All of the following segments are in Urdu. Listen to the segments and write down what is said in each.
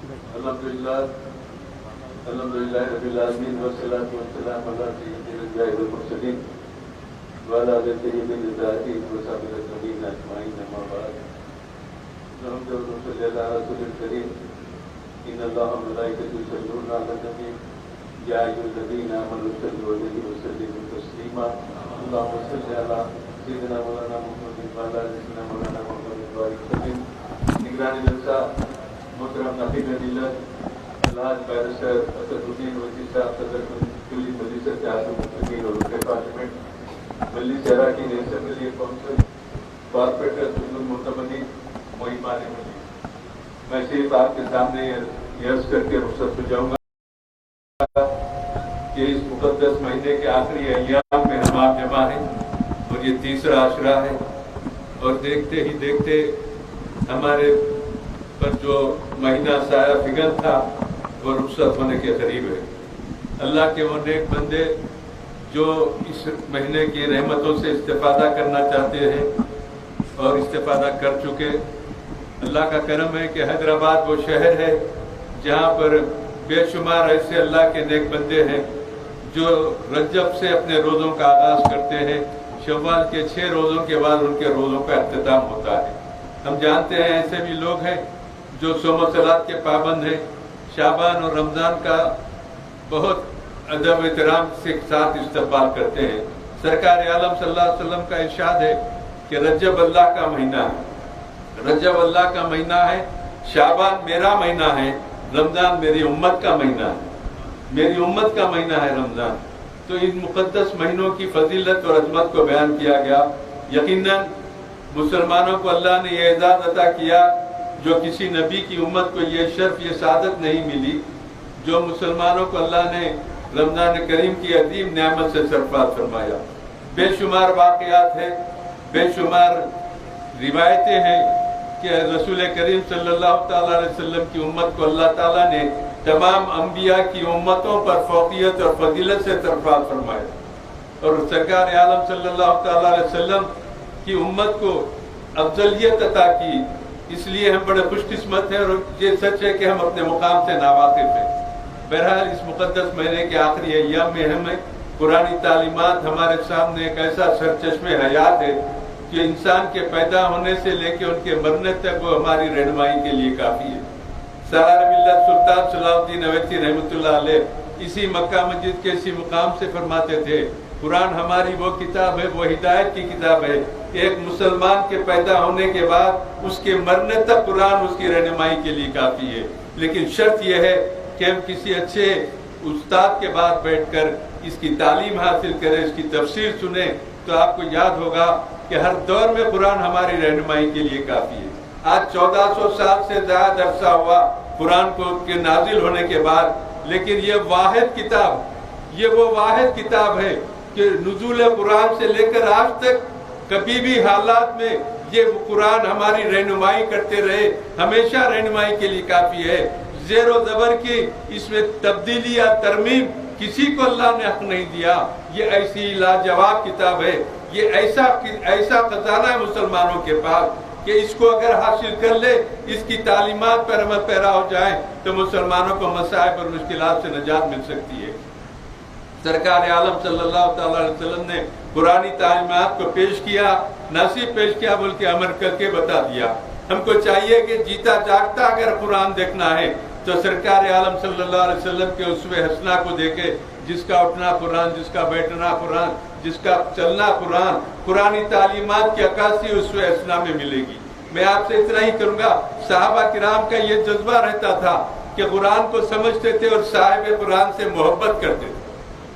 الحمدللہ رب العالمین والصلاة والسلام علی سیدنا المرسلین وعلی آلہ الطیبین الطاہرین وصحبہ اجمعین اما بعد الحمد للہ صلی اللہ علیہ رسول الکریم ان اللہ وملائکتہ یصلون علی النبی یا ایھا الذین آمنوا صلوا علیہ وسلموا تسلیما اللہم صل علی سیدنا مولانا محمد وعلی آلہ سیدنا مولانا محمد وبارک وسلم۔ نگران جلسہ محترم ناقدین ملت الحاج بیرسٹر اسد الدین وزیر صاحب صدر کلی مجلس اتحاد المسلمین اور رکن پارلیمنٹ مجلس اراکین اسمبلی کونسل کارپوریٹر عبد المعتمدین محبان مجلس، میں صرف آپ کے سامنے یہ عرض کر کے رخصت ہو جاؤں گا کہ اس مقدس مہینے کے آخری ایام میں ہم آپ جمع ہیں اور یہ تیسرا عشرہ ہے اور دیکھتے ہی دیکھتے ہمارے پر جو مہینہ سایہ فگن تھا وہ رخصت ہونے کے قریب ہے۔ اللہ کے وہ نیک بندے جو اس مہینے کی رحمتوں سے استفادہ کرنا چاہتے ہیں اور استفادہ کر چکے، اللہ کا کرم ہے کہ حیدرآباد وہ شہر ہے جہاں پر بے شمار ایسے اللہ کے نیک بندے ہیں جو رجب سے اپنے روزوں کا آغاز کرتے ہیں، شوال کے 6 روزوں کے بعد ان کے روزوں کا اختتام ہوتا ہے۔ ہم جانتے ہیں ایسے بھی لوگ ہیں جو صوم و صلات کے پابند ہیں، شعبان اور رمضان کا بہت ادب احترام سے ساتھ استقبال کرتے ہیں۔ سرکار عالم صلی اللہ علیہ وسلم کا ارشاد ہے کہ رجب اللہ کا مہینہ ہے، رجب اللہ کا مہینہ ہے، شعبان میرا مہینہ ہے، رمضان میری امت کا مہینہ ہے، میری امت کا مہینہ ہے رمضان۔ تو ان مقدس مہینوں کی فضیلت اور عظمت کو بیان کیا گیا۔ یقیناً مسلمانوں کو اللہ نے یہ اعزاز عطا کیا جو کسی نبی کی امت کو یہ شرف یہ سعادت نہیں ملی، جو مسلمانوں کو اللہ نے رمضان کریم کی عظیم نعمت سے سرفراز فرمایا۔ بے شمار واقعات ہیں، بے شمار روایتیں ہیں کہ رسول کریم صلی اللہ تعالیٰ علیہ وسلم کی امت کو اللہ تعالیٰ نے تمام انبیاء کی امتوں پر فوقیت اور فضیلت سے سرفراز فرمایا، اور سرکار عالم صلی اللہ تعالیٰ علیہ وسلم کی امت کو افضلیت عطا کی۔ اس لیے ہم بڑے خوش قسمت ہیں اور یہ سچ ہے کہ ہم اپنے مقام سے ناواقف ہیں۔ بہرحال اس مقدس مہینے کے آخری ایام میں ہمیں قرآنی تعلیمات ہمارے سامنے ایک ایسا سرچشمہ حیات ہے کہ انسان کے پیدا ہونے سے لے کے ان کے مرنے تک وہ ہماری رہنمائی کے لیے کافی ہے۔ سالار ملت سلطان صلاح الدین اویسی رحمۃ اللہ علیہ اسی مکہ مسجد کے اسی مقام سے فرماتے تھے، قرآن ہماری وہ کتاب ہے، وہ ہدایت کی کتاب ہے، ایک مسلمان کے پیدا ہونے کے بعد اس کے مرنے تک قرآن اس کی رہنمائی کے لیے کافی ہے، لیکن شرط یہ ہے کہ ہم کسی اچھے استاد کے بعد بیٹھ کر اس کی تعلیم حاصل کریں، اس کی تفسیر سنیں، تو آپ کو یاد ہوگا کہ ہر دور میں قرآن ہماری رہنمائی کے لیے کافی ہے۔ آج 1400 سال سے زیادہ عرصہ ہوا قرآن کو کے نازل ہونے کے بعد، لیکن یہ واحد کتاب، یہ وہ واحد کتاب ہے کہ نزول قرآن سے لے کر آج تک کبھی بھی حالات میں یہ قرآن ہماری رہنمائی کرتے رہے، ہمیشہ رہنمائی کے لیے کافی ہے۔ زیر و زبر کی اس میں تبدیلی یا ترمیم کسی کو اللہ نے حق نہیں دیا۔ یہ ایسی لاجواب کتاب ہے، یہ ایسا خزانہ ہے مسلمانوں کے پاس کہ اس کو اگر حاصل کر لے، اس کی تعلیمات پر عمل پیرا ہو جائے تو مسلمانوں کو مصائب اور مشکلات سے نجات مل سکتی ہے۔ سرکار عالم صلی اللہ تعالیٰ علیہ وسلم نے قرآنی تعلیمات کو پیش کیا، نہ صرف پیش کیا بلکہ عمل کر کے بتا دیا۔ ہم کو چاہیے کہ جیتا جاگتا اگر قرآن دیکھنا ہے تو سرکار عالم صلی اللہ علیہ وسلم کے اسوہ حسنہ کو دیکھے، جس کا اٹھنا قرآن، جس کا بیٹھنا قرآن، جس کا چلنا قرآن، قرآنی تعلیمات کی عکاسی اسوہ حسنہ میں ملے گی۔ میں آپ سے اتنا ہی کروں گا، صحابہ کرام کا یہ جذبہ رہتا تھا کہ قرآن کو سمجھتے تھے اور صاحب قرآن سے محبت کرتے تھے،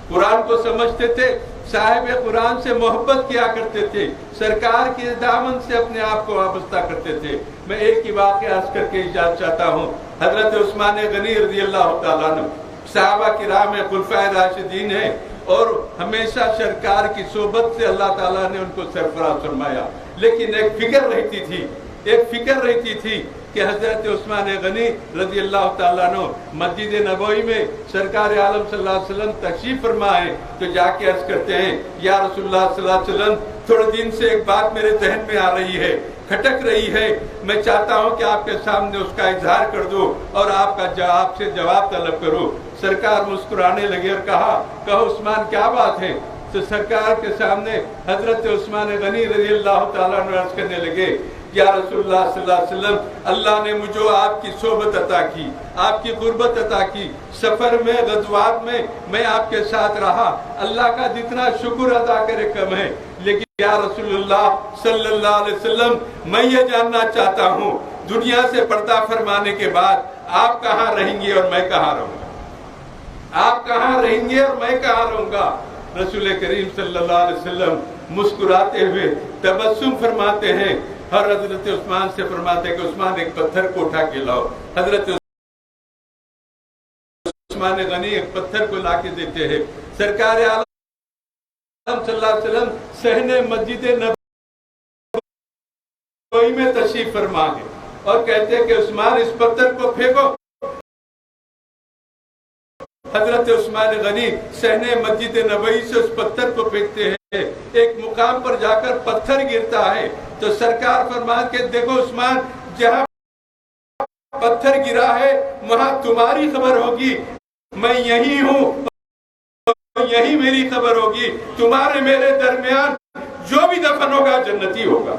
قرآن کو سمجھتے تھے، صاحب قرآن سے محبت کیا کرتے تھے، سرکار کے دامن سے اپنے آپ کو وابستہ کرتے تھے۔ میں ایک ہی واقعہ عرض کر کے اجازت چاہتا ہوں۔ حضرت عثمان غنی رضی اللہ تعالیٰ عنہ صحابہ کرام خلفائے راشدین ہیں اور ہمیشہ سرکار کی صحبت سے اللہ تعالیٰ نے ان کو سرفراز فرمایا، لیکن ایک فکر رہتی تھی کہ حضرت عثمان غنی رضی اللہ تعالیٰ عنہ مسجد نبوی میں سرکار عالم صلی اللہ علیہ وسلم تشریف فرما ہے تو جا کے عرض کرتے ہیں، یا رسول اللہ صلی اللہ علیہ وسلم، تھوڑے دن سے ایک بات میرے ذہن میں آ رہی ہے، کھٹک رہی ہے، میں چاہتا ہوں کہ آپ کے سامنے اس کا اظہار کر دو اور آپ سے جواب طلب کرو۔ سرکار مسکرانے لگے اور کہو عثمان کیا بات ہے؟ تو سرکار کے سامنے حضرت عثمان غنی رضی اللہ تعالیٰ عنہ عرض کرنے لگے، یا رسول اللہ صلی اللہ علیہ وسلم، اللہ نے مجھے آپ کی صحبت عطا کی، آپ کی قربت عطا کی، سفر میں غزوات میں آپ کے ساتھ رہا، اللہ کا جتنا شکر ادا کرے کم ہے، لیکن یا رسول اللہ صلی اللہ علیہ وسلم، میں یہ جاننا چاہتا ہوں دنیا سے پردہ فرمانے کے بعد آپ کہاں رہیں گے اور میں کہاں رہوں گا؟ آپ کہاں رہیں گے اور میں کہاں رہوں گا؟ رسول کریم صلی اللہ علیہ وسلم مسکراتے ہوئے تبسم فرماتے ہیں اور حضرت عثمان سے فرماتے ہیں کہ عثمان ایک پتھر کو اٹھا کے لاؤ۔ حضرت عثمان غنی ایک پتھر کو لا کے دیتے ہیں۔ سرکار عالم صلی اللہ علیہ وسلم صحن مسجد نبوی میں تشریف فرما ہے اور کہتے ہیں کہ عثمان اس پتھر کو پھینکو۔ حضرت عثمان غنی صحن مسجد نبوی سے اس پتھر کو پھینکتے ہیں، ایک مقام پر جا کر پتھر گرتا ہے تو سرکار فرمان کے دیکھو عثمان، جہاں پتھر گرا ہے وہاں تمہاری خبر ہوگی، میں یہی ہوں، یہی میری خبر ہوگی، تمہارے میرے درمیان جو بھی دفن ہوگا جنتی ہوگا،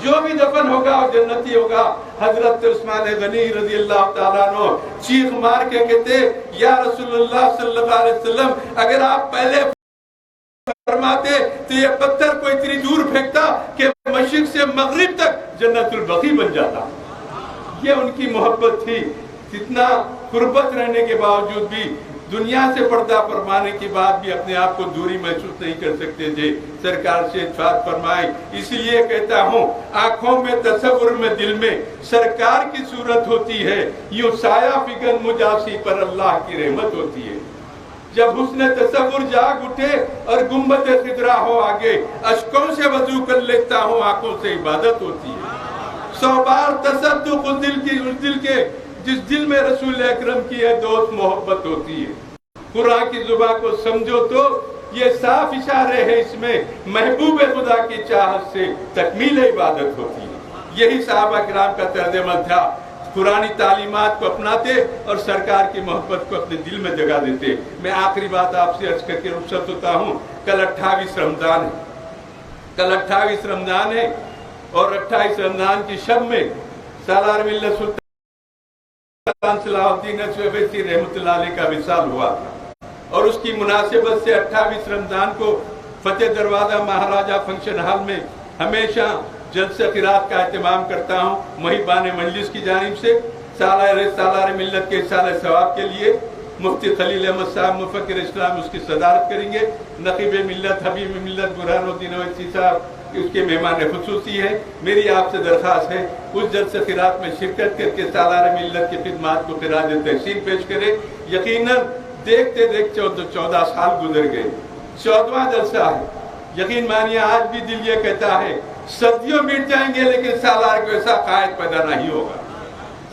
جو بھی دفن ہوگا اور جنتی ہوگا۔ حضرت عثمان غنی رضی اللہ تعالیٰ عنہ چیخ مار کے کہتے، یا رسول اللہ صلی اللہ علیہ وسلم، اگر آپ پہلے فرماتے تو یہ پتھر کو اتنی دور پھینکتا کہ مشرق سے مغرب تک جنت البقیع بن جاتا۔ یہ ان کی محبت تھی، اتنا قربت رہنے کے باوجود بھی، دنیا سے پردہ فرمانے کے بعد بھی اپنے آپ کو دوری محسوس نہیں کر سکتے تھے۔ سرکار سے ارشاد فرمائے، اس لیے کہتا ہوں آنکھوں میں تصور میں دل میں سرکار کی صورت ہوتی ہے، یوں سایہ فگن مجاسی پر اللہ کی رحمت ہوتی ہے۔ جب حسن تصور جاگ اٹھے اور گنبد خضرا ہو آگے، اشکوں سے وضو کر لیتا ہوں، آنکھوں سے عبادت ہوتی ہے۔ 100 بار تصدق اس دل کے جس دل میں رسول اکرم کی ہے دوست محبت ہوتی ہے۔ قرآن کی زبان کو سمجھو تو یہ صاف اشارے ہیں، اس میں محبوب خدا کی چاہت سے تکمیل عبادت ہوتی ہے۔ یہی صحابہ کرام کا طرز عمل تھا، قرآنی تعلیمات کو اپناتے اور سرکار کی محبت کو اپنے دل میں جگہ دیتے۔ میں آخری بات آپ سے عرض کر کے رخصت ہوتا ہوں۔ کل 28 رمضان ہے، کل 28 رمضان ہے اور 28 رمضان کی شب میں سالار ملت سلطان صلاح الدین اویسی رحمۃ اللہ علیہ کا وصال ہوا تھا، اور اس کی مناسبت سے 28 رمضان کو فتح دروازہ مہاراجہ فنکشن ہال میں ہمیشہ جلسہ قرات کا اہتمام کرتا ہوں محبان مجلس کی جانب سے۔ سالار ملت کے سال ثواب کے لیے مفتی خلیل احمد صاحب مفکر اسلام اس کی صدارت کریں گے، نقیب ملت حبیب ملت برہان الدین اویسی صاحب اس کے مہمان خصوصی ہیں۔ میری آپ سے درخواست ہے اس جلسہ قرات میں شرکت کر کے سالار ملت کی خدمات کو خراج تحسین پیش کرے۔ یقیناً دیکھتے دیکھتے 14 سال گزر گئے، 14واں جلسہ ہے۔ یقین مانیے آج بھی دل یہ کہتا ہے صدیوں بیت جائیں گے لیکن سالار کے ویسا قائد پیدا نہیں ہوگا،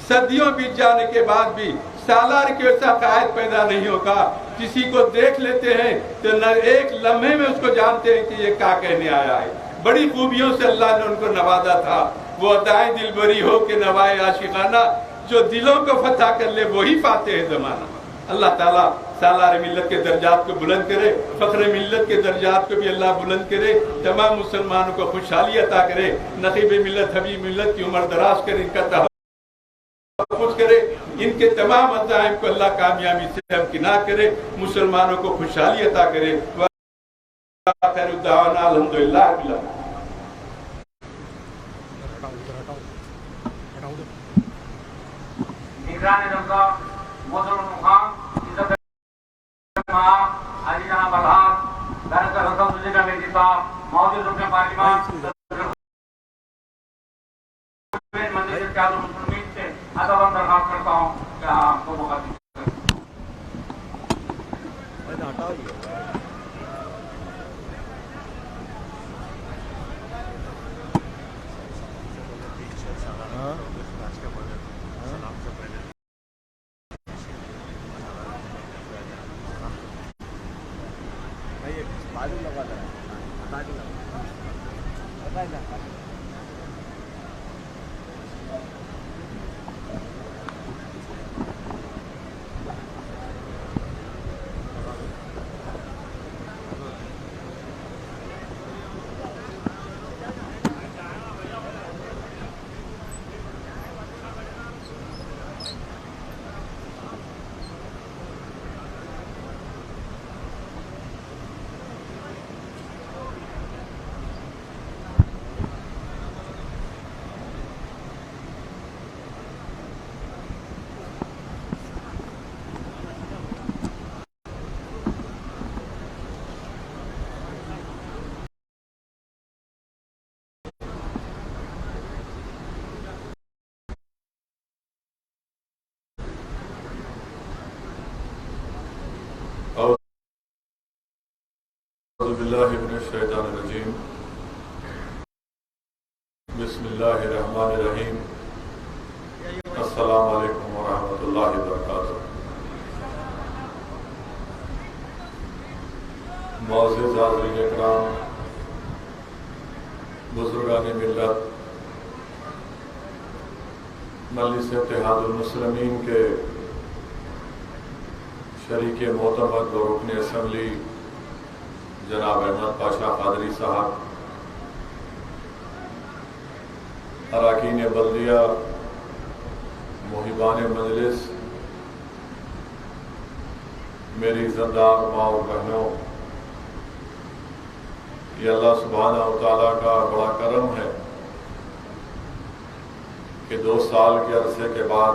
صدیوں بیت جانے کے بعد بھی سالار کے ویسا قائد پیدا نہیں ہوگا۔ کسی کو دیکھ لیتے ہیں تو نہ ایک لمحے میں اس کو جانتے ہیں کہ یہ کیا کہنے آیا ہے۔ بڑی خوبیوں سے اللہ نے ان کو نوازا تھا، وہ ادائے دل بری ہو کے نوائے عاشقانہ، جو دلوں کو فتح کر لے وہی فاتح زمانہ۔ اللہ تعالیٰ سالار ملت کے درجات کو بلند کرے، فخر ملت کے درجات کو بھی اللہ بلند کرے، تمام مسلمانوں کو خوشحالی عطا کرے، نقیب ملت حبیب ملت کی عمر دراز کرے، ان کا تحفظ کرے، ان کے تمام عزائم کو اللہ کامیابی سے ہمکنار کرے، مسلمانوں کو خوشحالی عطا کرے۔ خیر الدعوانا الحمدللہ رب العالمین۔ نگران رضا موضوع مقام عزت علی جناب الحاج ڈاکٹر حسن الجنہ میری صاحب موجود رکن پارلیمان مجلس اتحاد المسلمین سے ادب درخواست کرتا ہوں کہ آپ کو موقع دیں۔ معزز حاضرین اکرام، بزرگان ملت، مجلس اتحاد المسلمین کے شریک معتمد و رکن اسمبلی جناب احمد پاشا قادری صاحب، اراکین بلدیہ، محبان مجلس، میری عزتدار ماں اور بہنوں، یہ اللہ سبحانہ و تعالیٰ کا بڑا کرم ہے کہ 2 سال کے عرصے کے بعد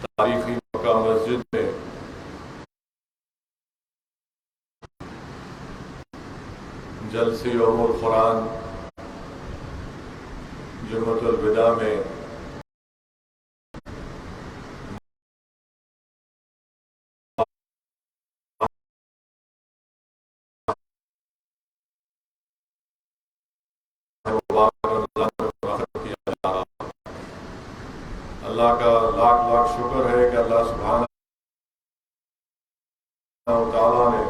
تاریخی مکہ مسجد میں جلسہ یوم القرآن جمعۃ الوداع میں اللہ کا لاکھ لاکھ شکر ہے کہ اللہ سبحانہ و تعالیٰ نے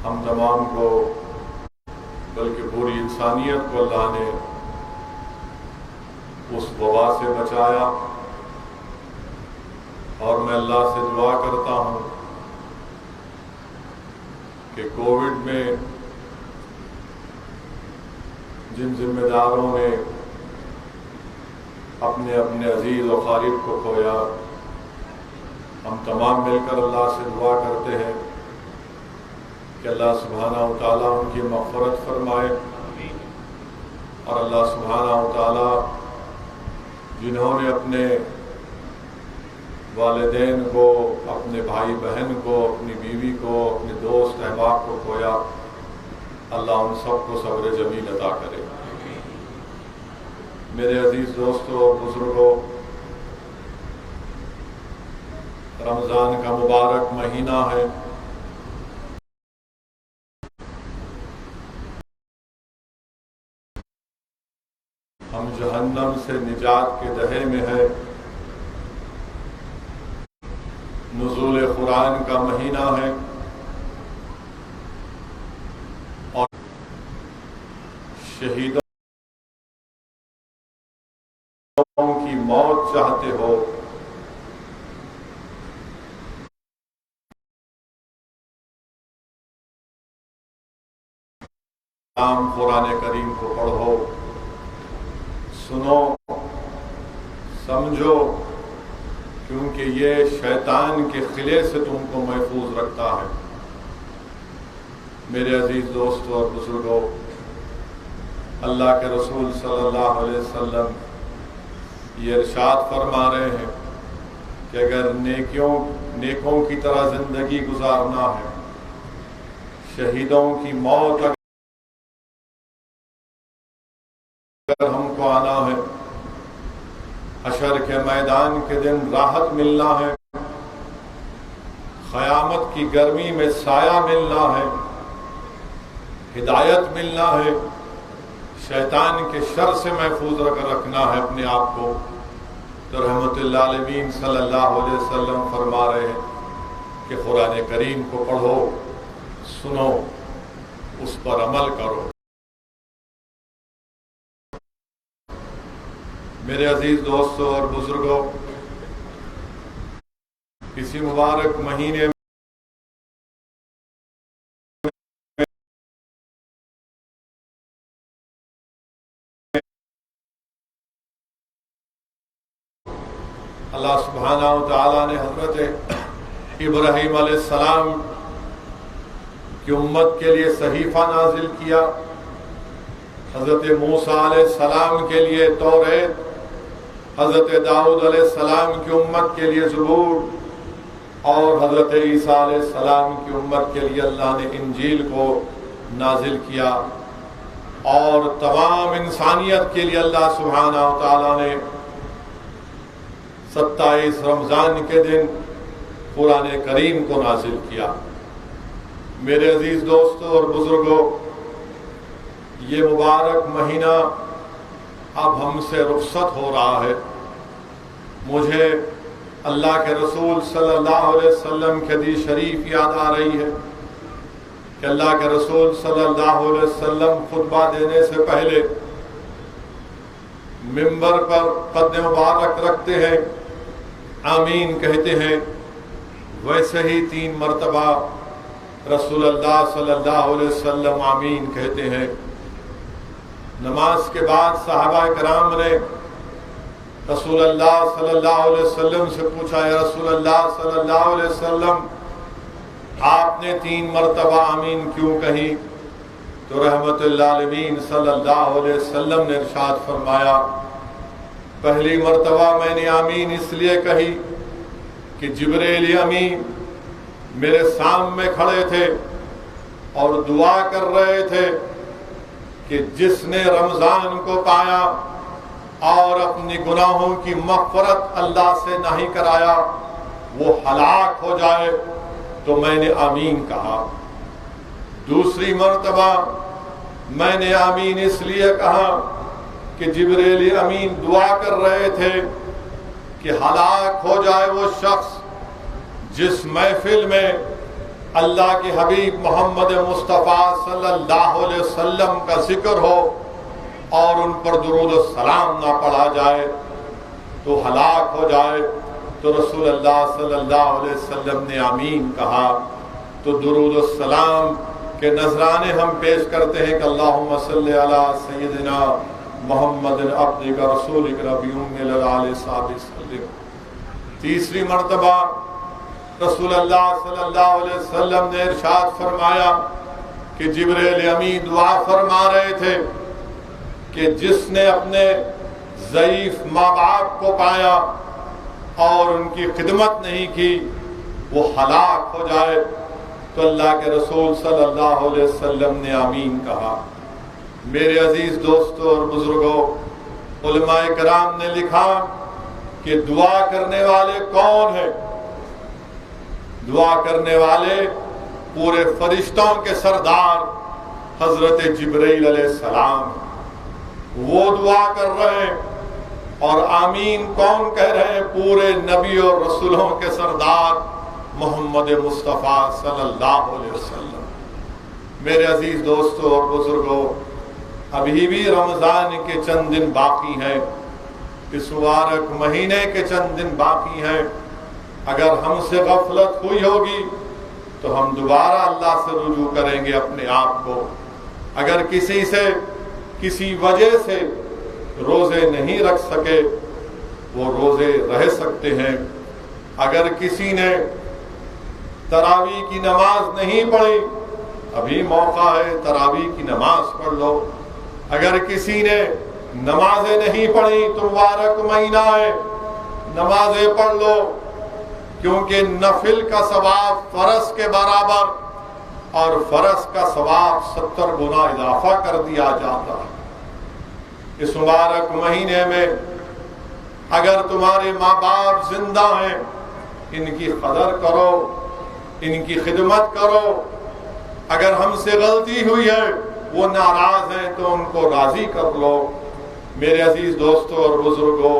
ہم تمام کو، بلکہ پوری انسانیت کو اللہ نے اس وبا سے بچایا، اور میں اللہ سے دعا کرتا ہوں کہ کووڈ میں جن ذمہ داروں نے اپنے اپنے عزیز و قریب کو کھویا، ہم تمام مل کر اللہ سے دعا کرتے ہیں کہ اللہ سبحانہ و تعالیٰ ان کی مغفرت فرمائے، اور اللہ سبحانہ و تعالیٰ جنہوں نے اپنے والدین کو، اپنے بھائی بہن کو، اپنی بیوی کو، اپنے دوست احباب کو کھویا، اللہ ان سب کو صبر جمیل عطا کرے۔ میرے عزیز دوستوں اور بزرگوں، رمضان کا مبارک مہینہ ہے، ہم جہنم سے نجات کے دہے میں ہے، نزول قرآن کا مہینہ ہے، اور شہیدوں کی موت چاہتے ہو قرآن کریم کو پڑھو، سنو، سمجھو، کیونکہ یہ شیطان کے خلے سے تم کو محفوظ رکھتا ہے۔ میرے عزیز دوستوں اور بزرگوں، اللہ کے رسول صلی اللہ علیہ وسلم یہ ارشاد فرما رہے ہیں کہ اگر نیکوں کی طرح زندگی گزارنا ہے، شہیدوں کی موت اگر ہم کو آنا ہے، حشر کے میدان کے دن راحت ملنا ہے، قیامت کی گرمی میں سایہ ملنا ہے، ہدایت ملنا ہے، شیطان کے شر سے محفوظ رکھنا ہے اپنے آپ کو، تو رحمت اللہ علیہ صلی اللہ علیہ وسلم فرما رہے ہیں کہ قرآن کریم کو پڑھو، سنو، اس پر عمل کرو۔ میرے عزیز دوستوں اور بزرگوں، اسی مبارک مہینے میں اللہ سبحانہ و تعالیٰ نے حضرت ابراہیم علیہ السلام کی امت کے لیے صحیفہ نازل کیا، حضرت موسیٰ علیہ السلام کے لیے توریت، حضرت داؤد علیہ السلام کی امت کے لیے زبور، اور حضرت عیسیٰ علیہ السلام کی امت کے لیے اللہ نے انجیل کو نازل کیا، اور تمام انسانیت کے لیے اللہ سبحانہ و تعالیٰ نے 27 رمضان کے دن قرآن کریم کو نازل کیا۔ میرے عزیز دوستوں اور بزرگوں، یہ مبارک مہینہ اب ہم سے رخصت ہو رہا ہے، مجھے اللہ کے رسول صلی اللہ علیہ وسلم کی حدیث شریف یاد آ رہی ہے کہ اللہ کے رسول صلی اللہ علیہ وسلم خطبہ دینے سے پہلے منبر پر قد مبارک رکھتے ہیں، آمین کہتے ہیں، ویسے ہی 3 مرتبہ رسول اللہ صلی اللہ علیہ وسلم آمین کہتے ہیں۔ نماز کے بعد صحابہ کرام نے رسول اللہ صلی اللہ علیہ وسلم سے پوچھا، یا رسول اللہ صلی اللہ علیہ وسلم آپ نے 3 مرتبہ آمین کیوں کہی؟ تو رحمت للعالمین صلی اللہ علیہ وسلم نے ارشاد فرمایا، پہلی مرتبہ میں نے آمین اس لیے کہی کہ جبریل امین میرے سامنے کھڑے تھے اور دعا کر رہے تھے کہ جس نے رمضان کو پایا اور اپنی گناہوں کی مغفرت اللہ سے نہیں کرایا وہ ہلاک ہو جائے، تو میں نے آمین کہا۔ دوسری مرتبہ میں نے آمین اس لیے کہا کہ جبریل امین دعا کر رہے تھے کہ ہلاک ہو جائے وہ شخص جس محفل میں اللہ کے حبیب محمد مصطفیٰ صلی اللہ علیہ وسلم کا ذکر ہو اور ان پر درود السلام نہ پڑھا جائے تو ہلاک ہو جائے۔ تو رسول اللہ صلی اللہ علیہ وسلم نے آمین کہا۔ تو درود السلام کے نذرانے ہم پیش کرتے ہیں کہ اللہم صلی علی سیدنا محمد عبدک رسولک نبی امین علیہ وسلم۔ تیسری مرتبہ رسول اللہ صلی اللہ علیہ وسلم نے ارشاد فرمایا کہ جبریل امین دعا فرما رہے تھے کہ جس نے اپنے ضعیف ماں باپ کو پایا اور ان کی خدمت نہیں کی وہ ہلاک ہو جائے، تو اللہ کے رسول صلی اللہ علیہ وسلم نے آمین کہا۔ میرے عزیز دوستوں اور بزرگوں، علماء کرام نے لکھا کہ دعا کرنے والے کون ہیں؟ دعا کرنے والے پورے فرشتوں کے سردار حضرت جبرائیل علیہ السلام، وہ دعا کر رہے ہیں۔ اور آمین کون کہہ رہے ہیں؟ پورے نبی اور رسولوں کے سردار محمد مصطفیٰ صلی اللہ علیہ وسلم۔ میرے عزیز دوستوں اور بزرگوں، ابھی بھی رمضان کے چند دن باقی ہیں، اس مبارک مہینے کے چند دن باقی ہیں۔ اگر ہم سے غفلت ہوئی ہوگی تو ہم دوبارہ اللہ سے رجوع کریں گے اپنے آپ کو۔ اگر کسی سے کسی وجہ سے روزے نہیں رکھ سکے وہ روزے رہ سکتے ہیں۔ اگر کسی نے تراویح کی نماز نہیں پڑھی، ابھی موقع ہے، تراویح کی نماز پڑھ لو۔ اگر کسی نے نمازیں نہیں پڑھی تو مبارک مہینہ ہے، نمازیں پڑھ لو، کیونکہ نفل کا ثواب فرض کے برابر اور فرض کا ثواب 70 گنا اضافہ کر دیا جاتا ہے۔ اس مبارک مہینے میں اگر تمہارے ماں باپ زندہ ہیں، ان کی قدر کرو، ان کی خدمت کرو۔ اگر ہم سے غلطی ہوئی ہے، وہ ناراض ہیں تو ان کو راضی کر لو۔ میرے عزیز دوستوں اور بزرگوں،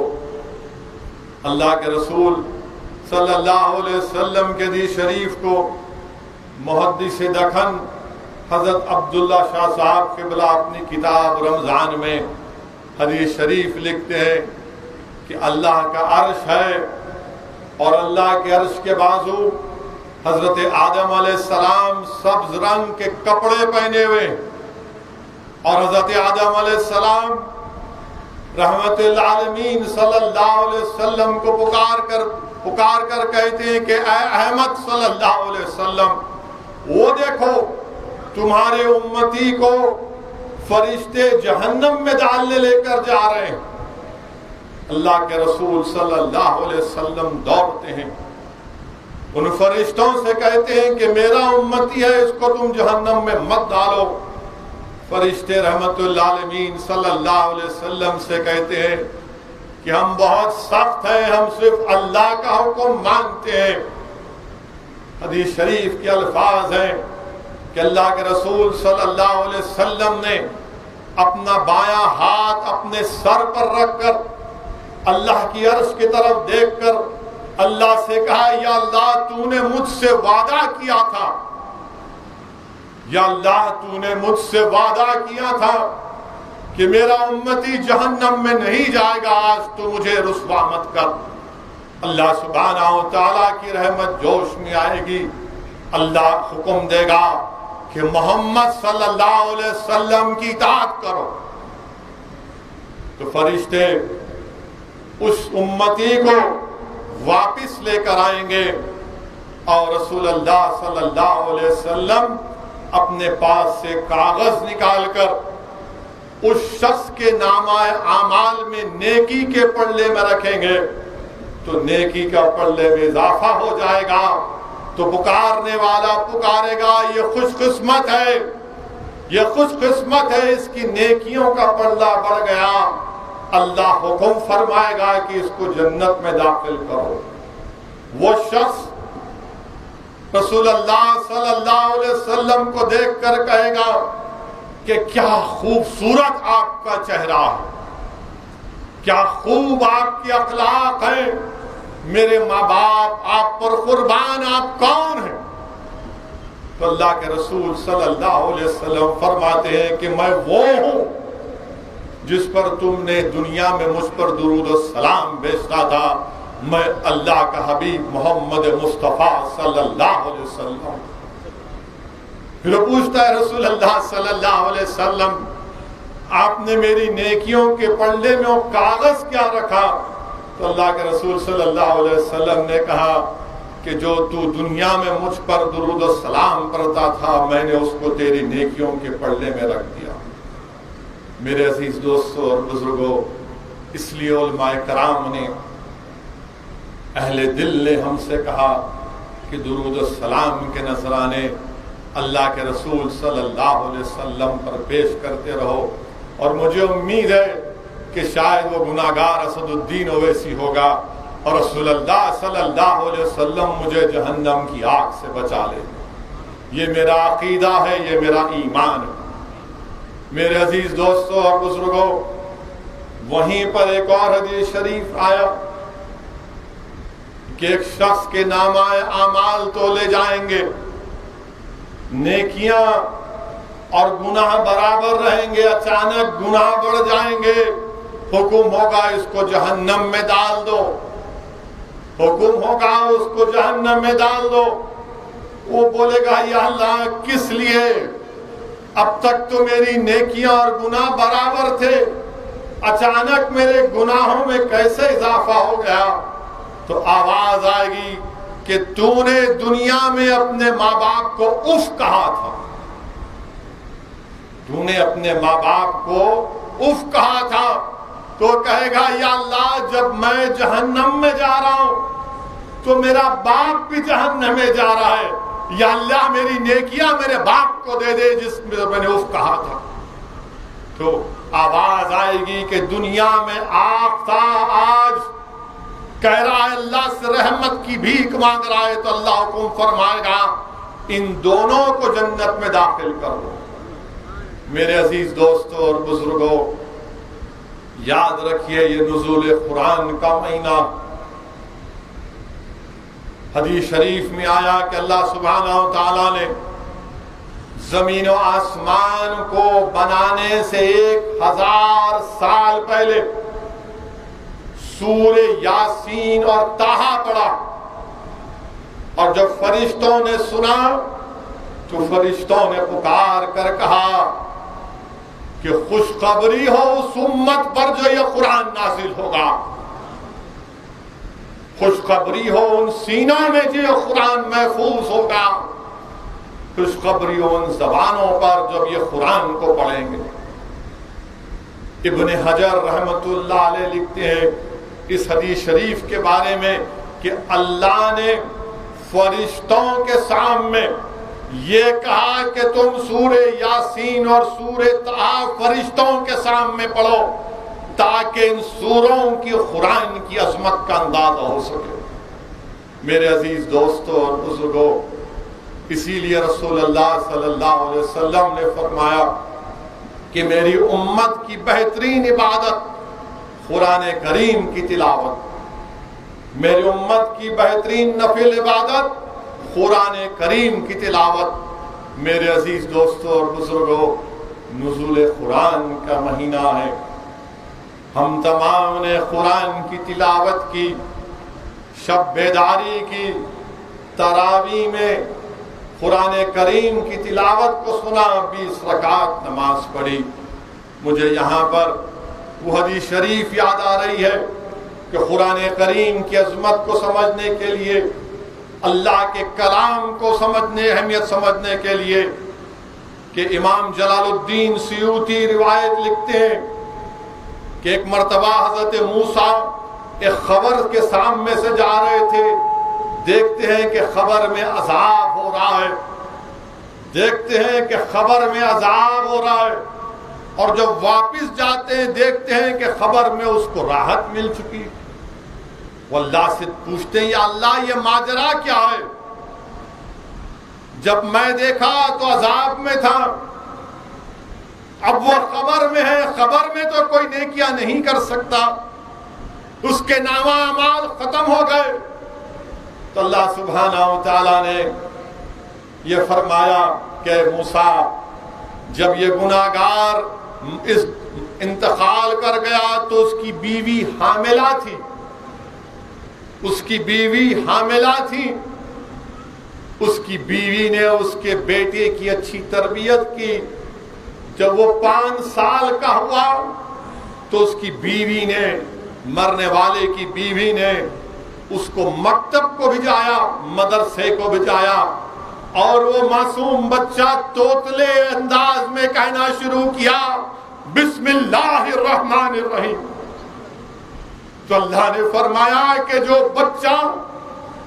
اللہ کے رسول صلی اللہ علیہ وسلم کے حدیث شریف کو محدث دکن حضرت عبداللہ شاہ صاحب قبلہ اپنی کتاب رمضان میں حدیث شریف لکھتے ہیں کہ اللہ کا عرش ہے اور اللہ کے عرش کے بازو حضرت آدم علیہ السلام سبز رنگ کے کپڑے پہنے ہوئے، اور حضرت آدم علیہ السلام رحمت للعالمین صلی اللہ علیہ وسلم کو پکار کر کہتے ہیں کہ اے احمد صلی اللہ علیہ وسلم، وہ دیکھو تمہارے امتی کو فرشتے جہنم میں ڈالنے لے کر جا رہے ہیں۔ اللہ کے رسول صلی اللہ علیہ وسلم دوڑتے ہیں، ان فرشتوں سے کہتے ہیں کہ میرا امتی ہے، اس کو تم جہنم میں مت ڈالو۔ فرشتے رحمت للعالمین صلی اللہ علیہ وسلم سے کہتے ہیں کہ ہم بہت سخت ہیں، ہم صرف اللہ کا حکم مانتے ہیں۔ حدیث شریف کے الفاظ ہیں کہ اللہ کے رسول صلی اللہ علیہ وسلم نے اپنا بایاں ہاتھ اپنے سر پر رکھ کر اللہ کی عرش کی طرف دیکھ کر اللہ سے کہا یا اللہ تو نے مجھ سے وعدہ کیا تھا، یا اللہ تو نے مجھ سے وعدہ کیا تھا کہ میرا امتی جہنم میں نہیں جائے گا، آج تو مجھے رسوا مت کر۔ اللہ سبحانہ و تعالیٰ کی رحمت جوش میں آئے گی، اللہ حکم دے گا کہ محمد صلی اللہ علیہ وسلم کی اطاعت کرو، تو فرشتے اس امتی کو واپس لے کر آئیں گے اور رسول اللہ صلی اللہ علیہ وسلم اپنے پاس سے کاغذ نکال کر اس شخص کے نامہ اعمال میں نیکی کے پلے میں رکھیں گے، تو نیکی کا پلے میں اضافہ ہو جائے گا، تو پکارنے والا پکارے گا یہ خوش قسمت ہے، یہ خوش قسمت ہے، اس کی نیکیوں کا پلہ بڑھ گیا۔ اللہ حکم فرمائے گا کہ اس کو جنت میں داخل کرو۔ وہ شخص رسول اللہ صلی اللہ علیہ وسلم کو دیکھ کر کہے گا کہ کیا خوبصورت آپ کا چہرہ ہے، کیا خوب آپ کی اخلاق ہیں، میرے ماں باپ آپ پر قربان، آپ کون ہیں؟ تو اللہ کے رسول صلی اللہ علیہ وسلم فرماتے ہیں کہ میں وہ ہوں جس پر تم نے دنیا میں مجھ پر درود و سلام بھیجا تھا، میں اللہ کا حبیب محمد مصطفیٰ صلی اللہ علیہ وسلم۔ پھر پوچھتا ہے رسول اللہ صلی اللہ علیہ وسلم آپ نے میری نیکیوں کے پلے میں وہ کاغذ کیا رکھا؟ تو اللہ کے رسول صلی اللہ علیہ وسلم نے کہا کہ جو تو دنیا میں مجھ پر درود و سلام پڑھتا تھا میں نے اس کو تیری نیکیوں کے پلے میں رکھ دیا۔ میرے عزیز دوستوں اور بزرگوں، اس لیے علماء کرام نے، اہل دل نے ہم سے کہا کہ درود و سلام کے نذرانے اللہ کے رسول صلی اللہ علیہ وسلم پر پیش کرتے رہو، اور مجھے امید ہے کہ شاید وہ گناہگار اسد الدین اویسی ہوگا اور رسول اللہ صلی اللہ علیہ وسلم مجھے جہنم کی آگ سے بچا لے۔ یہ میرا عقیدہ ہے، یہ میرا ایمان ہے۔ میرے عزیز دوستوں اور بزرگوں، وہیں پر ایک اور حدیث شریف آیا کہ ایک شخص کے نامہ اعمال تولے جائیں گے، نیکیاں اور گناہ برابر رہیں گے، اچانک گناہ بڑھ جائیں گے، حکم ہوگا اس کو جہنم میں ڈال دو، حکم ہوگا اس کو جہنم میں ڈال دو۔ وہ بولے گا یا اللہ کس لیے؟ اب تک تو میری نیکیاں اور گناہ برابر تھے، اچانک میرے گناہوں میں کیسے اضافہ ہو گیا؟ تو آواز آئے گی کہ تو نے دنیا میں اپنے ماں باپ کو اف کہا تھا، تو نے اپنے ماں باپ کو اف کہا تھا۔ تو کہے گا یا اللہ جب میں جہنم میں جا رہا ہوں تو میرا باپ بھی جہنم میں جا رہا ہے، یا اللہ میری نیکیاں میرے باپ کو دے دے جس میں نے اف کہا تھا۔ تو آواز آئے گی کہ دنیا میں آگ تھا، آج کہہ رہا ہے اللہ سے رحمت کی بھیک مانگ رہا ہے، تو اللہ حکم فرمائے گا ان دونوں کو جنت میں داخل کرو۔ میرے عزیز دوستوں اور بزرگوں، یاد رکھیے یہ نزول قرآن کا مہینہ، حدیث شریف میں آیا کہ اللہ سبحانہ و تعالیٰ نے زمین و آسمان کو بنانے سے 1000 سال پہلے سورہ یاسین اور طٰہٰ پڑھا، اور جب فرشتوں نے سنا تو فرشتوں نے پکار کر کہا کہ خوشخبری ہو اس امت پر جو یہ قرآن نازل ہوگا، خوشخبری ہو ان سینوں میں جو یہ قرآن محفوظ ہوگا، خوشخبری ہو ان زبانوں پر جب یہ قرآن کو پڑھیں گے۔ ابن حجر رحمت اللہ علیہ لکھتے ہیں اس حدیث شریف کے بارے میں کہ اللہ نے فرشتوں کے سامنے یہ کہا کہ تم سورہ یاسین اور سورہ طٰہٰ فرشتوں کے سامنے پڑھو تاکہ ان سوروں کی قرآن کی عظمت کا اندازہ ہو سکے۔ میرے عزیز دوستوں اور بزرگوں، اسی لیے رسول اللہ صلی اللہ علیہ وسلم نے فرمایا کہ میری امت کی بہترین عبادت قرآن کریم کی تلاوت، میری امت کی بہترین نفل عبادت قرآن کریم کی تلاوت۔ میرے عزیز دوستوں اور بزرگوں، نزول قرآن کا مہینہ ہے، ہم تمام نے قرآن کی تلاوت کی، شب بیداری کی، تراویح میں قرآن کریم کی تلاوت کو سنا، 20 رکعت نماز پڑھی۔ مجھے یہاں پر وہ حدیث شریف یاد آ رہی ہے کہ قرآن کریم کی عظمت کو سمجھنے کے لیے، اللہ کے کلام کو سمجھنے، اہمیت سمجھنے کے لیے، کہ امام جلال الدین سیوطی روایت لکھتے ہیں کہ ایک مرتبہ حضرت موسیٰ ایک خبر کے سامنے سے جا رہے تھے، دیکھتے ہیں کہ خبر میں عذاب ہو رہا ہے، دیکھتے ہیں کہ خبر میں عذاب ہو رہا ہے، اور جب واپس جاتے ہیں دیکھتے ہیں کہ خبر میں اس کو راحت مل چکی۔ وہ اللہ سے پوچھتے ہیں، یا اللہ یہ ماجرا کیا ہے؟ جب میں دیکھا تو عذاب میں تھا، اب وہ خبر میں ہے، خبر میں تو کوئی نیکیاں نہیں کر سکتا، اس کے نامہ اعمال ختم ہو گئے۔ تو اللہ سبحانہ و تعالیٰ نے یہ فرمایا کہ موسیٰ، جب یہ گناہگار اس انتقال کر گیا تو اس کی بیوی حاملہ تھی، اس کی بیوی حاملہ تھی، اس کی بیوی نے اس کے بیٹے کی اچھی تربیت کی۔ جب وہ 5 سال کا ہوا تو اس کی بیوی نے، مرنے والے کی بیوی نے اس کو مکتب کو بھیجایا، مدرسے کو بھیجایا، اور وہ معصوم بچہ توتلے انداز میں کہنا شروع کیا، بسم اللہ الرحمن الرحیم۔ تو اللہ نے فرمایا کہ جو بچہ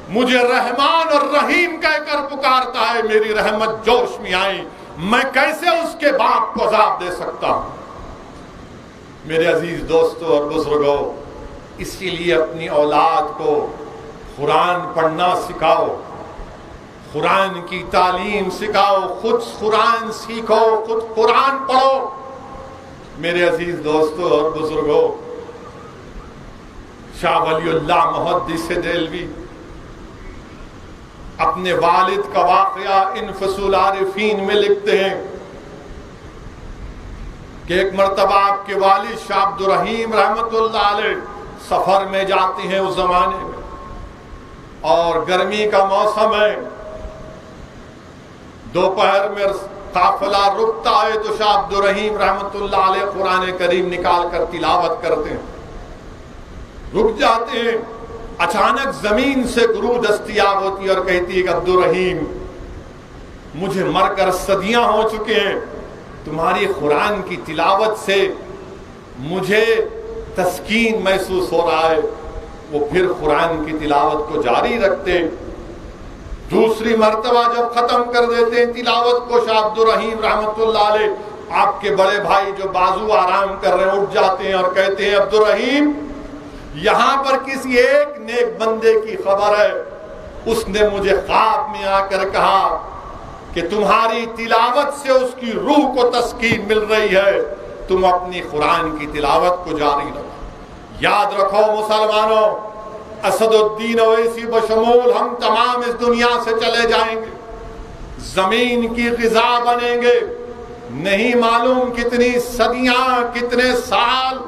مجھے رحمان اور رحیم کہہ کر پکارتا ہے، میری رحمت جوش میں آئی، میں کیسے اس کے باپ کو عذاب دے سکتا ہوں؟ میرے عزیز دوستوں اور بزرگوں، اسی لیے اپنی اولاد کو قرآن پڑھنا سکھاؤ، قرآن کی تعلیم سکھاؤ، خود قرآن سیکھو، خود قرآن پڑھو۔ میرے عزیز دوستوں اور بزرگوں، شاہ ولی اللہ محدث دہلوی اپنے والد کا واقعہ انفس العارفین میں لکھتے ہیں کہ ایک مرتبہ آپ کے والد شاہ عبد الرحیم رحمت اللہ علیہ سفر میں جاتے ہیں اس زمانے میں، اور گرمی کا موسم ہے، دوپہر میں قافلہ رکتا ہے تو شاہ عبد الرحیم رحمت اللہ علیہ قرآن کریم نکال کر تلاوت کرتے ہیں، رک جاتے ہیں، اچانک زمین سے روح دستیاب ہوتی ہے اور کہتی ہے کہ عبد الرحیم، مجھے مر کر صدیاں ہو چکے ہیں، تمہاری قرآن کی تلاوت سے مجھے تسکین محسوس ہو رہا ہے۔ وہ پھر قرآن کی تلاوت کو جاری رکھتے، دوسری مرتبہ جب ختم کر دیتے ہیں تلاوت کو، شاہ عبد الرحیم رحمت اللہ علیہ، آپ کے بڑے بھائی جو بازو آرام کر رہے ہیں اٹھ جاتے ہیں اور کہتے ہیں، عبد الرحیم، یہاں پر کسی ایک نیک بندے کی خبر ہے، اس نے مجھے خواب میں آ کر کہا کہ تمہاری تلاوت سے اس کی روح کو تسکین مل رہی ہے، تم اپنی قرآن کی تلاوت کو جاری رکھو۔ یاد رکھو مسلمانوں، اسد الدین اویسی بشمول ہم تمام اس دنیا سے چلے جائیں گے، زمین کی غذا بنیں گے، نہیں معلوم کتنی صدیاں، کتنے سال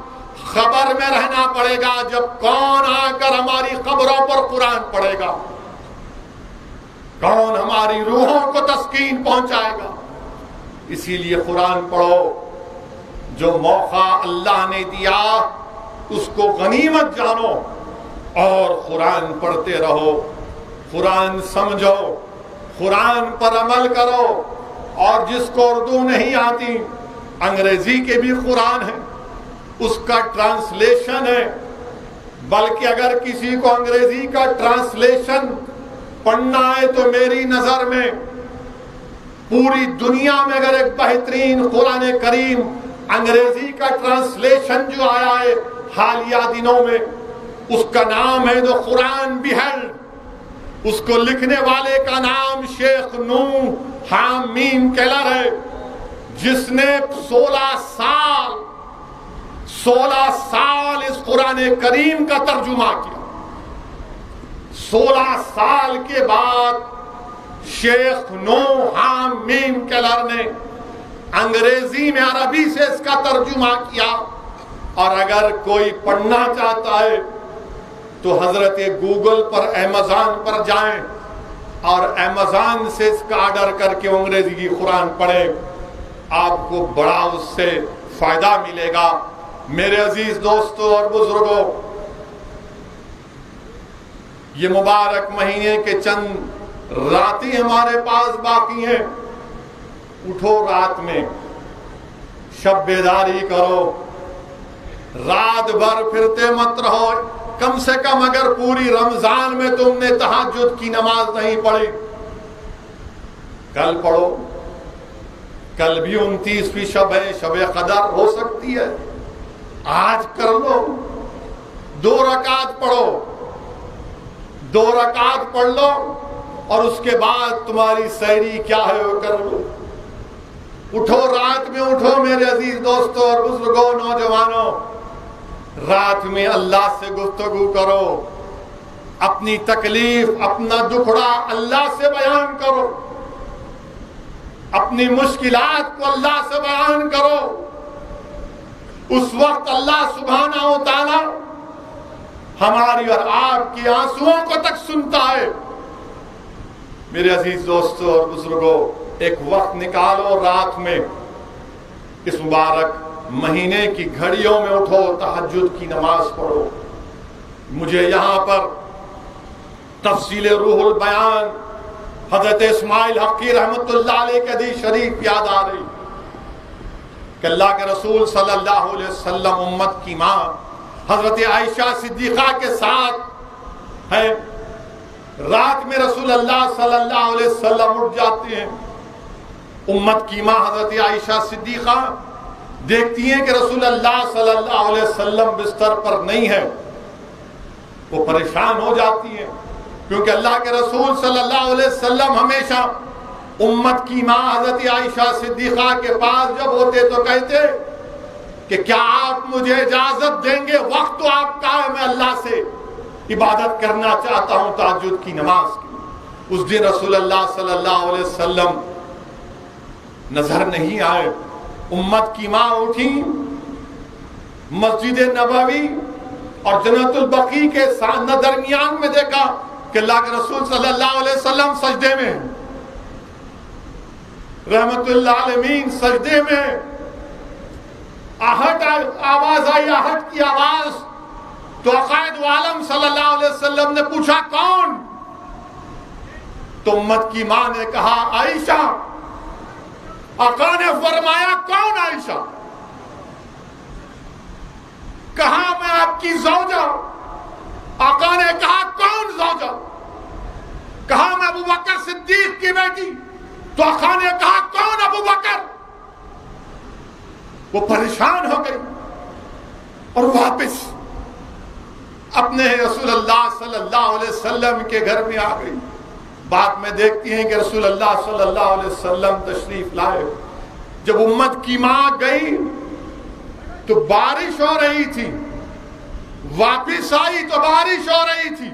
خبر میں رہنا پڑے گا، جب کون آ کر ہماری قبروں پر قرآن پڑھے گا، کون ہماری روحوں کو تسکین پہنچائے گا۔ اسی لیے قرآن پڑھو، جو موقع اللہ نے دیا اس کو غنیمت جانو اور قرآن پڑھتے رہو، قرآن سمجھو، قرآن پر عمل کرو، اور جس کو اردو نہیں آتی، انگریزی کے بھی قرآن ہے، اس کا ٹرانسلیشن ہے، بلکہ اگر کسی کو انگریزی کا ٹرانسلیشن پڑھنا ہے تو میری نظر میں پوری دنیا میں اگر ایک بہترین قرآن کریم انگریزی کا ٹرانسلیشن جو آیا ہے حالیہ دنوں میں، اس کا نام ہے The قرآن Beheld، اس کو لکھنے والے کا نام شیخ نوح حامیم کیلر ہے، جس نے 16 سال اس قرآن کریم کا ترجمہ کیا. 16 سال کے بعد شیخ نوح حامیم کیلر نے انگریزی میں عربی سے اس کا ترجمہ کیا. اور اگر کوئی پڑھنا چاہتا ہے تو حضرت گوگل پر ایمیزون پر جائیں اور ایمیزون سے اس کا آرڈر کر کے انگریزی کی قرآن پڑھیں, آپ کو بڑا اس سے فائدہ ملے گا. میرے عزیز دوستوں اور بزرگوں, یہ مبارک مہینے کے چند راتیں ہمارے پاس باقی ہیں. اٹھو رات میں, شب بیداری کرو, رات بھر پھرتے مت رہو. کم سے کم اگر پوری رمضان میں تم نے تہجد کی نماز نہیں پڑھی, کل پڑھو. کل بھی 29ویں شب ہے, شب قدر ہو سکتی ہے, آج کر لو. 2 رکعت پڑھو, 2 رکعت پڑھ لو, اور اس کے بعد تمہاری سحری کیا ہے وہ کر لو. اٹھو رات میں, اٹھو میرے عزیز دوستوں اور بزرگوں, نوجوانوں. رات میں اللہ سے گفتگو کرو, اپنی تکلیف, اپنا دکھڑا اللہ سے بیان کرو, اپنی مشکلات کو اللہ سے بیان کرو. اس وقت اللہ سبحانہ و تعالی ہماری اور آپ کی آنسوؤں کو تک سنتا ہے. میرے عزیز دوستوں اور بزرگوں, ایک وقت نکالو رات میں, اس مبارک مہینے کی گھڑیوں میں اٹھو, تہجد کی نماز پڑھو. مجھے یہاں پر تفصیل روح البیان حضرت اسماعیل حقی رحمت اللہ علیہ کے حدیث شریف یاد آ رہی کہ اللہ کے رسول صلی اللہ علیہ وسلم امت کی ماں حضرت عائشہ صدیقہ کے ساتھ ہیں. رات میں رسول اللہ صلی اللہ علیہ وسلم اٹھ جاتے ہیں. امت کی ماں حضرت عائشہ صدیقہ دیکھتی ہیں کہ رسول اللہ صلی اللہ علیہ وسلم بستر پر نہیں ہے. وہ پریشان ہو جاتی ہیں, کیونکہ اللہ کے رسول صلی اللہ علیہ وسلم ہمیشہ امت کی ماں حضرت عائشہ صدیقہ کے پاس جب ہوتے تو کہتے کہ کیا آپ مجھے اجازت دیں گے, وقت تو آپ کا ہے, میں اللہ سے عبادت کرنا چاہتا ہوں تہجد کی نماز کی. اس دن رسول اللہ صلی اللہ علیہ وسلم نظر نہیں آئے. امت کی ماں اٹھی, مسجد نبوی اور جنت البقیع کے درمیان میں دیکھا کہ اللہ کے رسول صلی اللہ علیہ وسلم سجدے میں, رحمت اللہ علیہ سجدے میں. آہٹ آواز آئی, آہٹ کی آواز. تو قائد عالم صلی اللہ علیہ وسلم نے پوچھا کون؟ تو امت کی ماں نے کہا عائشہ. آقا نے فرمایا کون عائشہ؟ کہا میں آپ کی زوجہ. آقا نے کہا کون زوجہ؟ کہا میں ابو بکر صدیق کی بیٹی. تو آقا نے کہا کون ابو بکر؟ وہ پریشان ہو گئی اور واپس اپنے رسول اللہ صلی اللہ علیہ وسلم کے گھر میں آ گئی. بعد میں دیکھتی ہیں کہ رسول اللہ صلی اللہ علیہ وسلم تشریف لائے. جب امت کی ماں گئی تو بارش ہو رہی تھی, واپس آئی تو بارش ہو رہی تھی.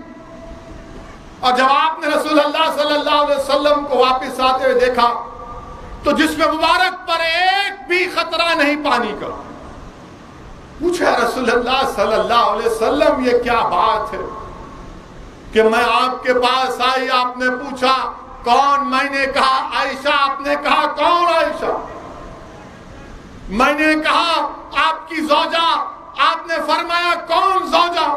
اور جب آپ نے رسول اللہ صلی اللہ علیہ وسلم کو واپس آتے ہوئے دیکھا تو جس میں مبارک پر ایک بھی خطرہ نہیں پانی کا. پوچھا رسول اللہ صلی اللہ علیہ وسلم یہ کیا بات ہے کہ میں آپ کے پاس آئی, آپ نے پوچھا کون؟ میں نے کہا عائشہ. آپ نے کہا کون عائشہ؟ میں نے کہا آپ کی زوجہ. آپ نے فرمایا کون زوجہ؟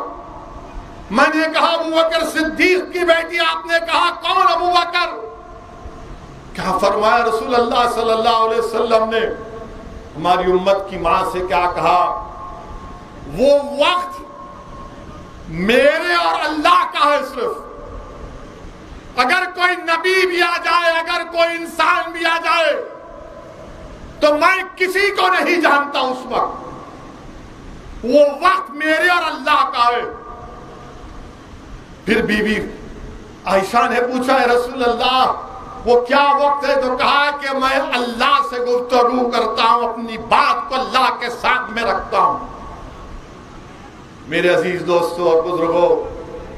میں نے کہا ابو بکر صدیق کی بیٹی. آپ نے کہا کون ابو بکر؟ کیا فرمایا رسول اللہ صلی اللہ علیہ وسلم نے ہماری امت کی ماں سے کیا کہا؟ وہ وقت میرے اور اللہ کا ہے صرف. اگر کوئی نبی بھی آ جائے, اگر کوئی انسان بھی آ جائے تو میں کسی کو نہیں جانتا اس وقت. وہ وقت میرے اور اللہ کا ہے. پھر بی بی عائشہ نے پوچھا ہے رسول اللہ وہ کیا وقت ہے؟ تو کہا کہ میں اللہ سے گفتگو کرتا رکھتا ہوں۔ میرے عزیز دوستوں اور بزرگوں،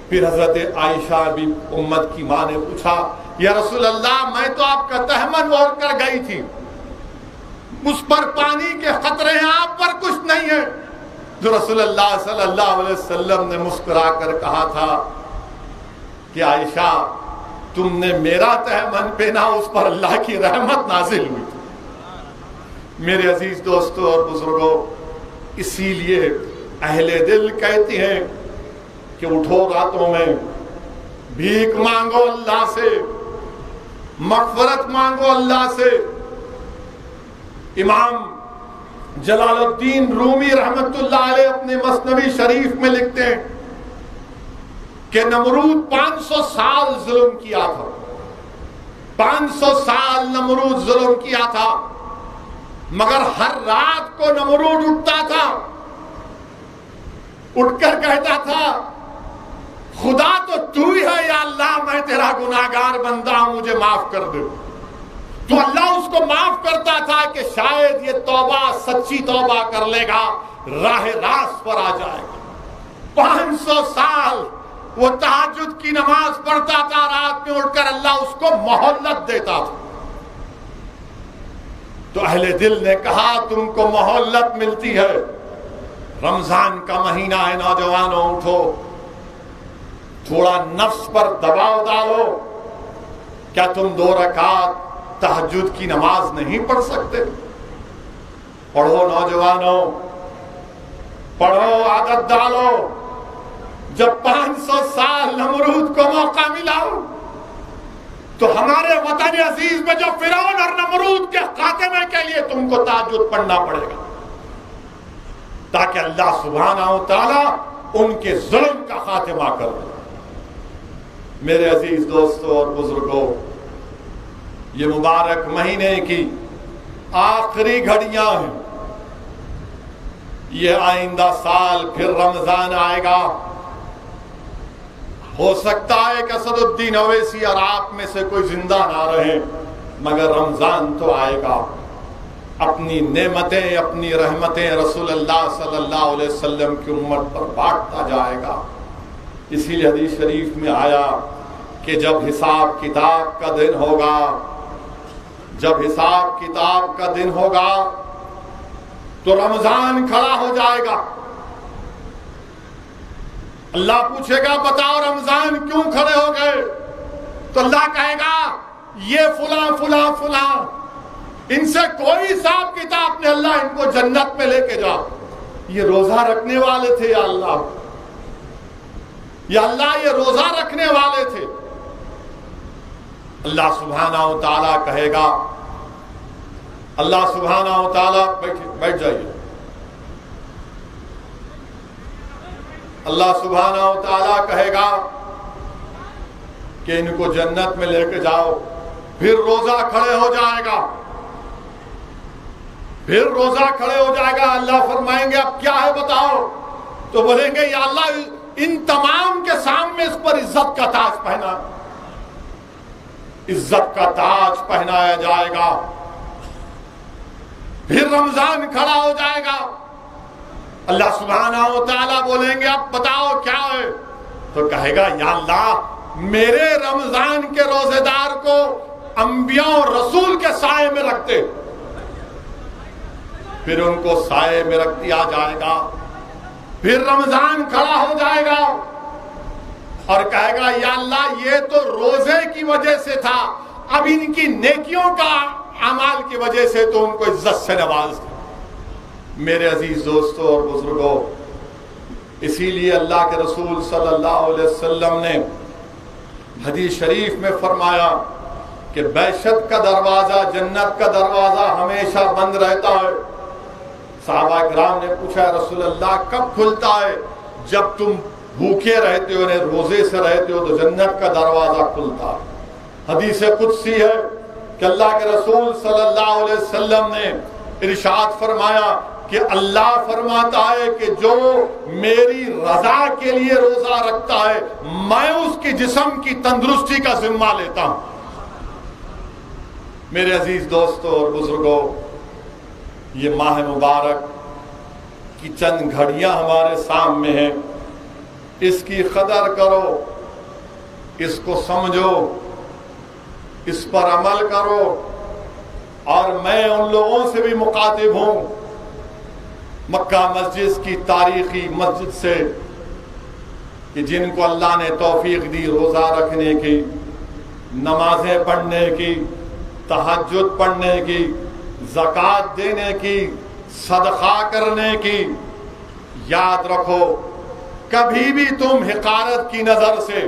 پھر حضرت عائشہ بھی امت کی ماں نے پوچھا یا رسول اللہ میں تو آپ کا تہمن اوڑھ کر گئی تھی، اس پر پانی کے قطرے ہیں، آپ پر کچھ نہیں ہے۔ جو رسول اللہ صلی اللہ علیہ وسلم نے مسکرا کر کہا تھا کہ عائشہ تم نے میرا تہمن پہنا، اس پر اللہ کی رحمت نازل ہوئی تھی۔ میرے عزیز دوستوں اور بزرگوں، اسی لیے اہل دل کہتے ہیں کہ اٹھو راتوں میں بھیک مانگو اللہ سے، مغفرت مانگو اللہ سے۔ امام جلال الدین رومی رحمت اللہ علیہ اپنے مثنوی شریف میں لکھتے ہیں کہ نمرود 500 سال ظلم کیا تھا، 500 سال نمرود ظلم کیا تھا، مگر ہر رات کو نمرود اٹھتا تھا، اٹھ کر کہتا تھا خدا تو ہی ہے یا اللہ، میں تیرا گناہگار بندہ ہوں، مجھے معاف کر دے۔ تو اللہ اس کو معاف کرتا تھا کہ شاید یہ توبہ سچی توبہ کر لے گا، راہ راست پر آ جائے گا۔ 500 سال وہ تہجد کی نماز پڑھتا تھا، رات میں اٹھ کر اللہ اس کو مہلت دیتا تھا۔ تو اہل دل نے کہا تم کو مہلت ملتی ہے، رمضان کا مہینہ ہے، نوجوانوں اٹھو، تھوڑا نفس پر دباؤ ڈالو۔ کیا تم 2 رکعت تہجد کی نماز نہیں پڑھ سکتے؟ پڑھو نوجوانوں، پڑھو، عادت ڈالو۔ جب 500 سال نمرود کو موقع ملا تو ہمارے وطن عزیز میں جو فرعون اور نمرود کے خاتمے کے لیے تم کو تہجد پڑھنا پڑے گا، تاکہ اللہ سبحانہ و تعالی ان کے ظلم کا خاتمہ کر دے۔ میرے عزیز دوستوں اور بزرگوں، یہ مبارک مہینے کی آخری گھڑیاں ہیں۔ یہ آئندہ سال پھر رمضان آئے گا۔ ہو سکتا ہے کہ اسد الدین اویسی اور آپ میں سے کوئی زندہ نہ رہے، مگر رمضان تو آئے گا۔ اپنی نعمتیں، اپنی رحمتیں رسول اللہ صلی اللہ علیہ وسلم کی امت پر بانٹتا جائے گا۔ اسی لیے حدیث شریف میں آیا کہ جب حساب کتاب کا دن ہوگا، جب حساب کتاب کا دن ہوگا تو رمضان کھڑا ہو جائے گا۔ اللہ پوچھے گا بتاؤ رمضان کیوں کھڑے ہو گئے؟ تو اللہ کہے گا یہ فلاں فلاں فلاں، ان سے کوئی حساب کتاب نہیں، اللہ ان کو جنت میں لے کے جا۔ یہ روزہ رکھنے والے تھے یا اللہ، یا اللہ یہ روزہ رکھنے والے تھے۔ اللہ سبحانہ و تعالیٰ کہے گا، اللہ سبحانہ و تعالیٰ بیٹھ جائیے، اللہ سبحانہ و تعالیٰ کہے گا کہ ان کو جنت میں لے کے جاؤ۔ پھر روزہ کھڑے ہو جائے گا، پھر روزہ کھڑے ہو جائے گا۔ اللہ فرمائیں گے اب کیا ہے بتاؤ؟ تو بولیں گے یا اللہ ان تمام کے سامنے اس پر عزت کا تاج پہنا، عزت کا تاج پہنایا جائے گا۔ پھر رمضان کھڑا ہو جائے گا، اللہ سبحانہ و تعالیٰ بولیں گے اب بتاؤ کیا ہے؟ تو کہے گا یا اللہ میرے رمضان کے روزے دار کو انبیاء اور رسول کے سائے میں رکھتے۔ پھر ان کو سائے میں رکھ دیا جائے گا۔ پھر رمضان کھڑا ہو جائے گا اور کہے گا یا اللہ یہ تو روزے کی وجہ سے تھا، اب ان کی نیکیوں کا اعمال کی وجہ سے تو ان کو عزت سے نواز دے۔ میرے عزیز دوستوں اور بزرگوں، اسی لیے اللہ کے رسول صلی اللہ علیہ وسلم نے حدیث شریف میں فرمایا کہ بہشت کا دروازہ، جنت کا دروازہ ہمیشہ بند رہتا ہے۔ صحابہ کرام نے پوچھا رسول اللہ کب کھلتا ہے؟ جب تم بھوکے رہتے ہو، روزے سے رہتے ہو تو جنت کا دروازہ کھلتا ہے۔ حدیث قدسی ہے کہ اللہ کے رسول صلی اللہ علیہ وسلم نے ارشاد فرمایا کہ اللہ فرماتا ہے کہ جو میری رضا کے لیے روزہ رکھتا ہے میں اس کی جسم کی تندرستی کا ذمہ لیتا ہوں۔ میرے عزیز دوستوں اور بزرگوں، یہ ماہ مبارک کی چند گھڑیاں ہمارے سامنے ہیں، اس کی قدر کرو، اس کو سمجھو، اس پر عمل کرو۔ اور میں ان لوگوں سے بھی مخاطب ہوں مکہ مسجد کی تاریخی مسجد سے کہ جن کو اللہ نے توفیق دی روزہ رکھنے کی، نمازیں پڑھنے کی، تہجد پڑھنے کی، زکوٰۃ دینے کی، صدقہ کرنے کی، یاد رکھو کبھی بھی تم حقارت کی نظر سے،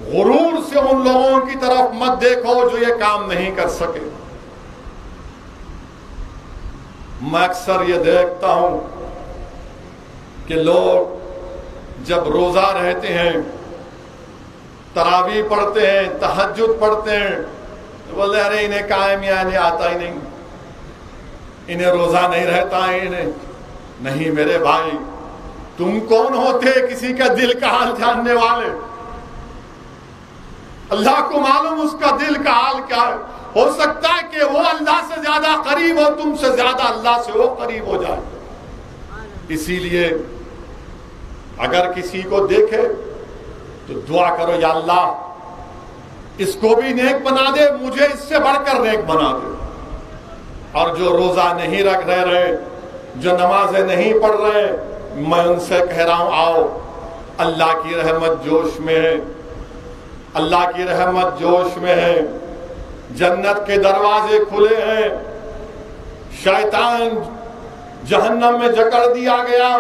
غرور سے ان لوگوں کی طرف مت دیکھو جو یہ کام نہیں کر سکے۔ میں اکثر یہ دیکھتا ہوں کہ لوگ جب روزہ رہتے ہیں، تراویح پڑھتے ہیں، تہجد پڑھتے ہیں، تو بولتے ہیں ارے انہیں قائم یعنی آتا ہی نہیں، انہیں روزہ نہیں رہتا ہے انہیں۔ نہیں میرے بھائی، تم کون ہوتے کسی کا دل کا حال جاننے والے؟ اللہ کو معلوم اس کا دل کا حال کیا ہے۔ ہو سکتا ہے کہ وہ اللہ سے زیادہ قریب ہو تم سے زیادہ اللہ سے وہ قریب ہو جائے۔ اسی لیے اگر کسی کو دیکھے تو دعا کرو یا اللہ اس کو بھی نیک بنا دے، مجھے اس سے بڑھ کر نیک بنا دے۔ اور جو روزہ نہیں رکھ رہے، جو نمازیں نہیں پڑھ رہے، میں ان سے کہہ رہا ہوں آؤ، اللہ کی رحمت جوش میں ہے، اللہ کی رحمت جوش میں ہے، جنت کے دروازے کھلے ہیں، شیطان جہنم میں جکڑ دیا گیا،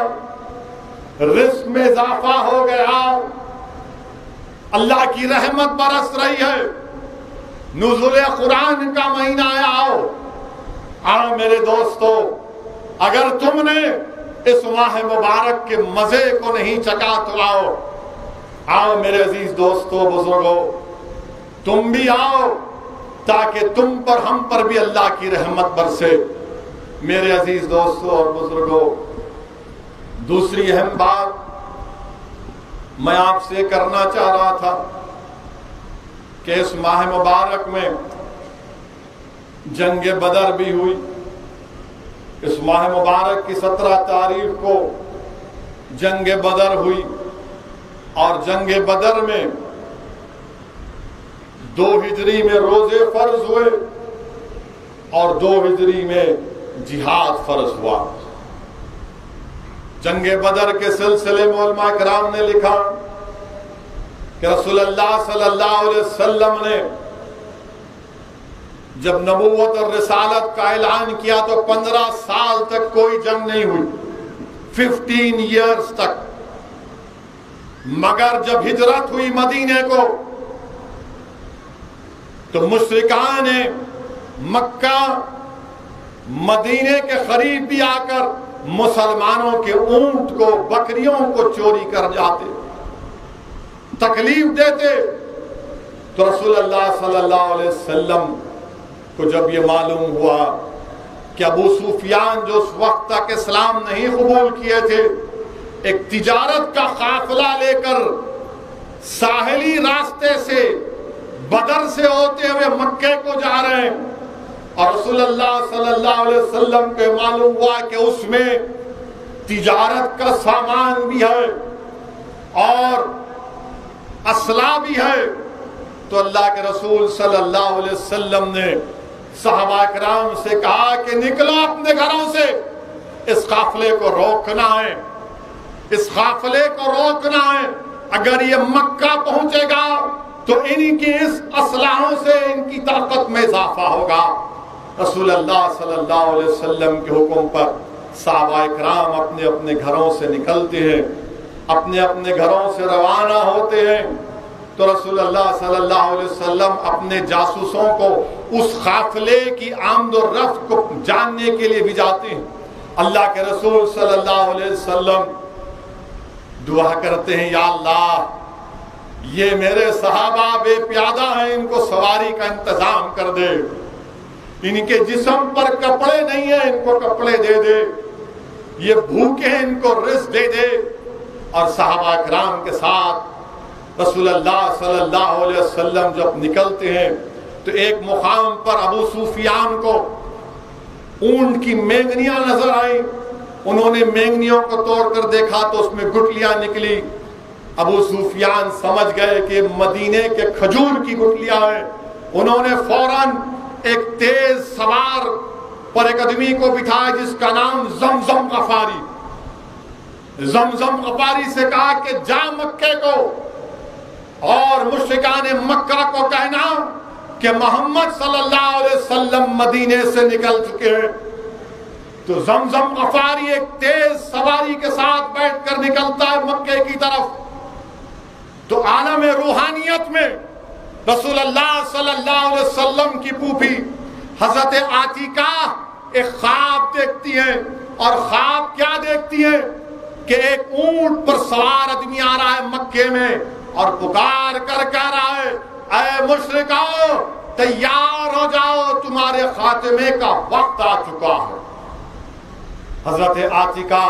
رزق میں اضافہ ہو گیا، اللہ کی رحمت برس رہی ہے، نزول قرآن کا مہینہ آیا۔ آؤ میرے دوستو، اگر تم نے اس ماہ مبارک کے مزے کو نہیں چکا تو آؤ، آؤ میرے عزیز دوستو بزرگو، تم بھی آؤ تاکہ تم پر ہم پر بھی اللہ کی رحمت برسے۔ میرے عزیز دوستو اور بزرگو، دوسری اہم بات میں آپ سے کرنا چاہ رہا تھا کہ اس ماہ مبارک میں جنگ بدر بھی ہوئی۔ اس ماہ مبارک کی 17 تاریخ کو جنگ بدر ہوئی، اور جنگ بدر میں 2 ہجری میں روزے فرض ہوئے اور 2 ہجری میں جہاد فرض ہوا۔ جنگ بدر کے سلسلے میں علماء کرام نے لکھا کہ رسول اللہ صلی اللہ علیہ وسلم نے جب نبوت اور رسالت کا اعلان کیا تو 15 سال تک کوئی جنگ نہیں ہوئی، 15 ایئرز تک۔ مگر جب ہجرت ہوئی مدینے کو تو مشرکان مکہ مدینے کے قریب بھی آ کر مسلمانوں کے اونٹ کو، بکریوں کو چوری کر جاتے، تکلیف دیتے۔ تو رسول اللہ صلی اللہ علیہ وسلم کو جب یہ معلوم ہوا کہ ابو سفیان جو اس وقت تک اسلام نہیں قبول کیے تھے، ایک تجارت کا قافلہ لے کر ساحلی راستے سے بدر سے ہوتے ہوئے مکے کو جا رہے ہیں، اور رسول اللہ صلی اللہ علیہ وسلم کو معلوم ہوا کہ اس میں تجارت کا سامان بھی ہے اور اسلحہ بھی ہے، تو اللہ کے رسول صلی اللہ علیہ وسلم نے صحابہ کرام سے کہا کہ نکلو اپنے گھروں سے، اس قافلے کو روکنا ہے، اس قافلے کو روکنا ہے۔ اگر یہ مکہ پہنچے گا تو ان کی اس اسلحوں سے ان کی طاقت میں اضافہ ہوگا۔ رسول اللہ صلی اللہ علیہ وسلم کے حکم پر صحابہ کرام اپنے اپنے گھروں سے نکلتے ہیں، اپنے اپنے گھروں سے روانہ ہوتے ہیں۔ تو رسول اللہ صلی اللہ علیہ وسلم اپنے جاسوسوں کو اس قافلے کی آمد و رفت کو جاننے کے لیے بھی جاتے ہیں۔ اللہ کے رسول صلی اللہ علیہ وسلم دعا کرتے ہیں، یا اللہ یہ میرے صحابہ بے پیادہ ہیں، ان کو سواری کا انتظام کر دے، ان کے جسم پر کپڑے نہیں ہیں، ان کو کپڑے دے دے، یہ بھوکے ہیں، ان کو رزق دے دے۔ اور صحابہ کرام کے ساتھ رسول اللہ صلی اللہ علیہ وسلم جب نکلتے ہیں تو ایک مقام پر ابو سفیان کو اونٹ کی مینگنیاں نظر آئیں، انہوں نے مینگنیوں کو توڑ کر دیکھا تو اس میں گٹلیاں نکلی. ابو سفیان سمجھ گئے کہ مدینے کے کھجور کی گٹلیاں ہیں. انہوں نے فوراً ایک تیز سوار پر ایک آدمی کو بٹھایا جس کا نام زمزم غفاری. زمزم غفاری سے کہا کہ جا مکے کو اور مشرکان مکہ کو کہنا کہ محمد صلی اللہ علیہ وسلم مدینے سے نکل چکے ہیں. تو زمزم غفاری ایک تیز سواری کے ساتھ بیٹھ کر نکلتا ہے مکے کی طرف. تو عالم روحانیت میں رسول اللہ صلی اللہ علیہ وسلم کی پھوپھی حضرت عاتیقہ ایک خواب دیکھتی ہیں. اور خواب کیا دیکھتی ہیں کہ ایک اونٹ پر سوار آدمی آ رہا ہے مکے میں اور پکار کر کہہ رہا ہے اے مشرکاؤ تیار ہو جاؤ تمہارے خاتمے کا وقت آ چکا ہے. حضرت عاتیقہ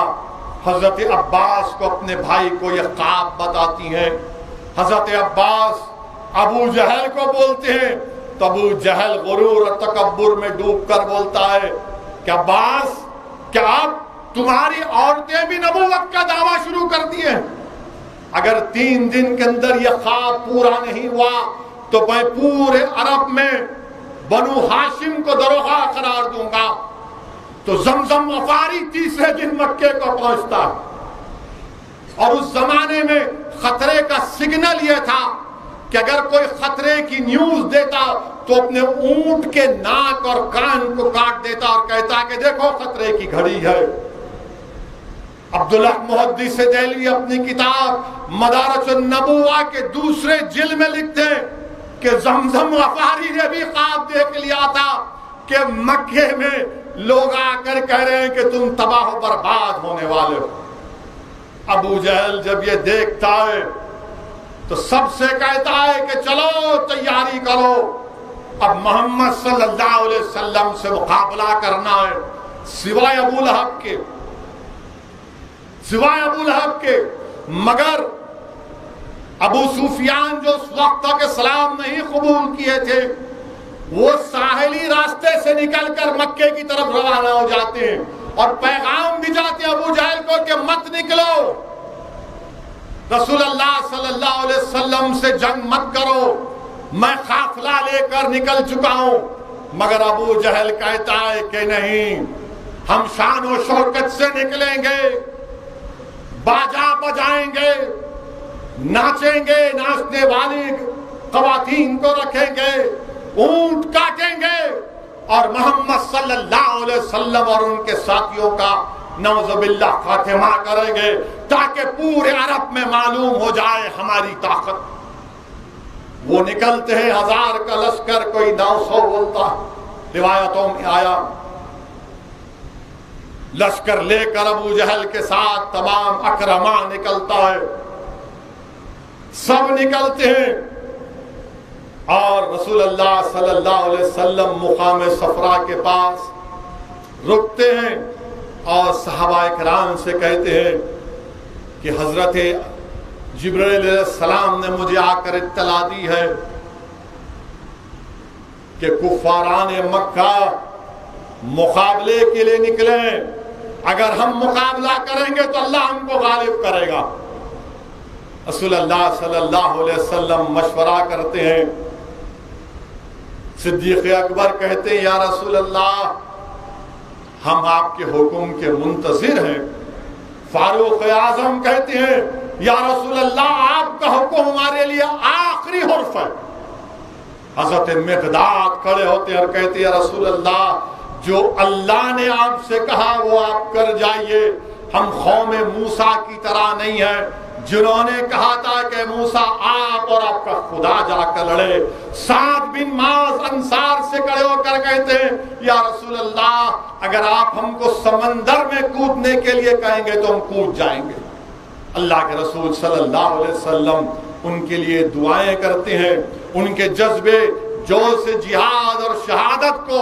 حضرت عباس کو اپنے بھائی کو یہ خواب بتاتی ہیں. حضرت عباس ابو جہل کو بولتے ہیں تو ابو جہل غرور اور تکبر میں ڈوب کر بولتا ہے کہ عباس کیا اب تمہاری عورتیں بھی نبوت کا دعویٰ شروع کر دیے؟ اگر 3 دن کے اندر یہ خواب پورا نہیں ہوا تو میں پورے عرب میں بنو ہاشم کو دروغہ قرار دوں گا. تو زمزم غفاری تیسرے دن مکے کو پہنچتا ہے. اور اس زمانے میں خطرے کا سگنل یہ تھا کہ اگر کوئی خطرے کی نیوز دیتا تو اپنے اونٹ کے ناک اور کان کو کاٹ دیتا اور کہتا کہ دیکھو خطرے کی گھڑی ہے. عبداللہ محدث دہلوی اپنی کتاب مدارج النبوہ کے دوسرے جلد میں لکھتے ہیں کہ زمزم غفاری نے بھی خواب دیکھ لیا تھا کہ مکے میں لوگ آ کر کہہ رہے ہیں کہ تم تباہ و برباد ہونے والے ہو. ابو جہل جب یہ دیکھتا ہے تو سب سے کہتا ہے کہ چلو تیاری کرو اب محمد صلی اللہ علیہ وسلم سے مقابلہ کرنا ہے سوائے ابو لہب کے. مگر ابو سفیان جو اس وقت تک اسلام نہیں قبول کیے تھے وہ ساحلی راستے سے نکل کر مکے کی طرف روانہ ہو جاتے ہیں اور پیغام بھی جاتے ہیں ابو جہل کو کہ مت نکلو, رسول اللہ صلی اللہ علیہ وسلم سے جنگ مت کرو, میں قافلہ لے کر نکل چکا ہوں. مگر ابو جہل کہتا ہے کہ نہیں, ہم شان و شوکت سے نکلیں گے, باجا بجائیں گے, ناچیں گے, ناچنے والی خواتین کو رکھیں گے, اونٹ کاٹیں گے اور محمد صلی اللہ علیہ وسلم اور ان کے ساتھیوں کا نعوذ باللہ خاتمہ کریں گے تاکہ پورے عرب میں معلوم ہو جائے ہماری طاقت. وہ نکلتے ہیں 1000 کا لشکر, کوئی 900 بولتا, روایتوں میں آیا. لشکر لے کر ابو جہل کے ساتھ تمام اکرما نکلتا ہے, سب نکلتے ہیں اور رسول اللہ صلی اللہ علیہ وسلم مقام صفرا کے پاس رکتے ہیں اور صحابہ کرام سے کہتے ہیں کہ حضرت جبرائیل علیہ السلام نے مجھے آ کر اطلاع دی ہے کہ کفاران مکہ مقابلے کے لیے نکلے, اگر ہم مقابلہ کریں گے تو اللہ ہم کو غالب کرے گا. رسول اللہ صلی اللہ علیہ وسلم مشورہ کرتے ہیں. صدیق اکبر کہتے ہیں یا رسول اللہ ہم آپ کے حکم کے منتظر ہیں. فاروق اعظم کہتے ہیں یا رسول اللہ آپ کا حکم ہمارے لیے آخری حرف ہے. حضرت مقداد کھڑے ہوتے ہیں اور کہتے ہیں یا رسول اللہ جو اللہ نے آپ سے کہا وہ آپ کر جائیے, ہم قوم موسیٰ کی طرح نہیں ہیں جنہوں نے کہا تھا کہ موسیٰ آپ اور آپ کا خدا جا کر لڑے. سعد بن معاذ انصار سے کھڑے ہو کر کہتے ہیں یا رسول اللہ اگر آپ ہم کو سمندر میں کودنے کے لیے کہیں گے تو ہم کود جائیں گے. اللہ کے رسول صلی اللہ علیہ وسلم ان کے لیے دعائیں کرتے ہیں, ان کے جذبے جوش سے جہاد اور شہادت کو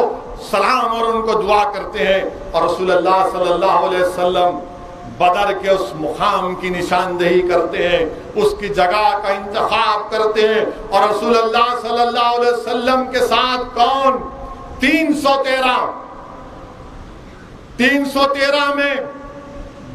سلام اور ان کو دعا کرتے ہیں. اور رسول اللہ صلی اللہ علیہ وسلم بدر کے اس مقام کی نشاندہی کرتے ہیں, اس کی جگہ کا انتخاب کرتے ہیں. اور رسول اللہ صلی اللہ علیہ وسلم کے ساتھ کون 313 میں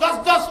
10-10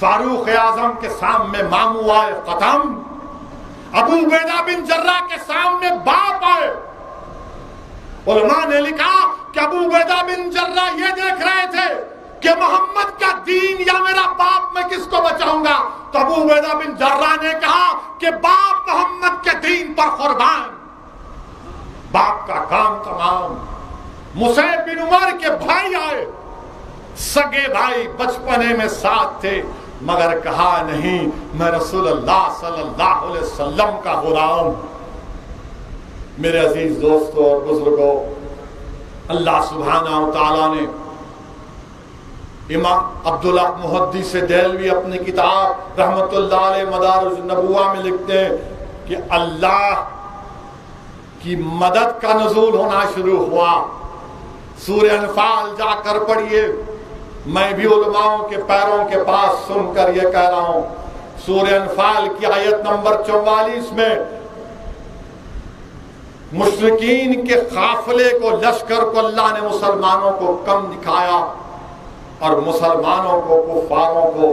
فاروق اعظم کے سامنے ماموں آئے ختم، ابو عبیدہ بن جراح کے سامنے باپ آئے۔ علماء نے لکھا کہ ابو عبیدہ بن جراح یہ دیکھ رہے تھے کہ محمد کا دین یا میرا باپ، میں کس کو بچاؤں گا؟ تو ابو عبیدہ بن جراح نے کہا کہ باپ محمد کے دین پر قربان۔ باپ کا کام تمام۔ مصعب بن عمر کے بھائی آئے، سگے بھائی، بچپنے میں ساتھ تھے، مگر کہا نہیں میں رسول اللہ صلی اللہ علیہ وسلم کا غلام۔ میرے عزیز دوستوں اور بزرگوں، اللہ سبحانہ و تعالیٰ نے امام عبداللہ محدث دہلوی اپنی کتاب رحمت اللہ علیہ مدارج النبوہ میں لکھتے ہیں کہ اللہ کی مدد کا نزول ہونا شروع ہوا۔ سورہ انفال جا کر پڑھیے، میں بھی علماءوں کے پیروں کے پاس سن کر یہ کہہ رہا ہوں۔ سورہ انفال کی آیت نمبر 44 میں مشرکین کے قافلے کو، لشکر کو اللہ نے مسلمانوں کو کم دکھایا اور مسلمانوں کو، کفاروں کو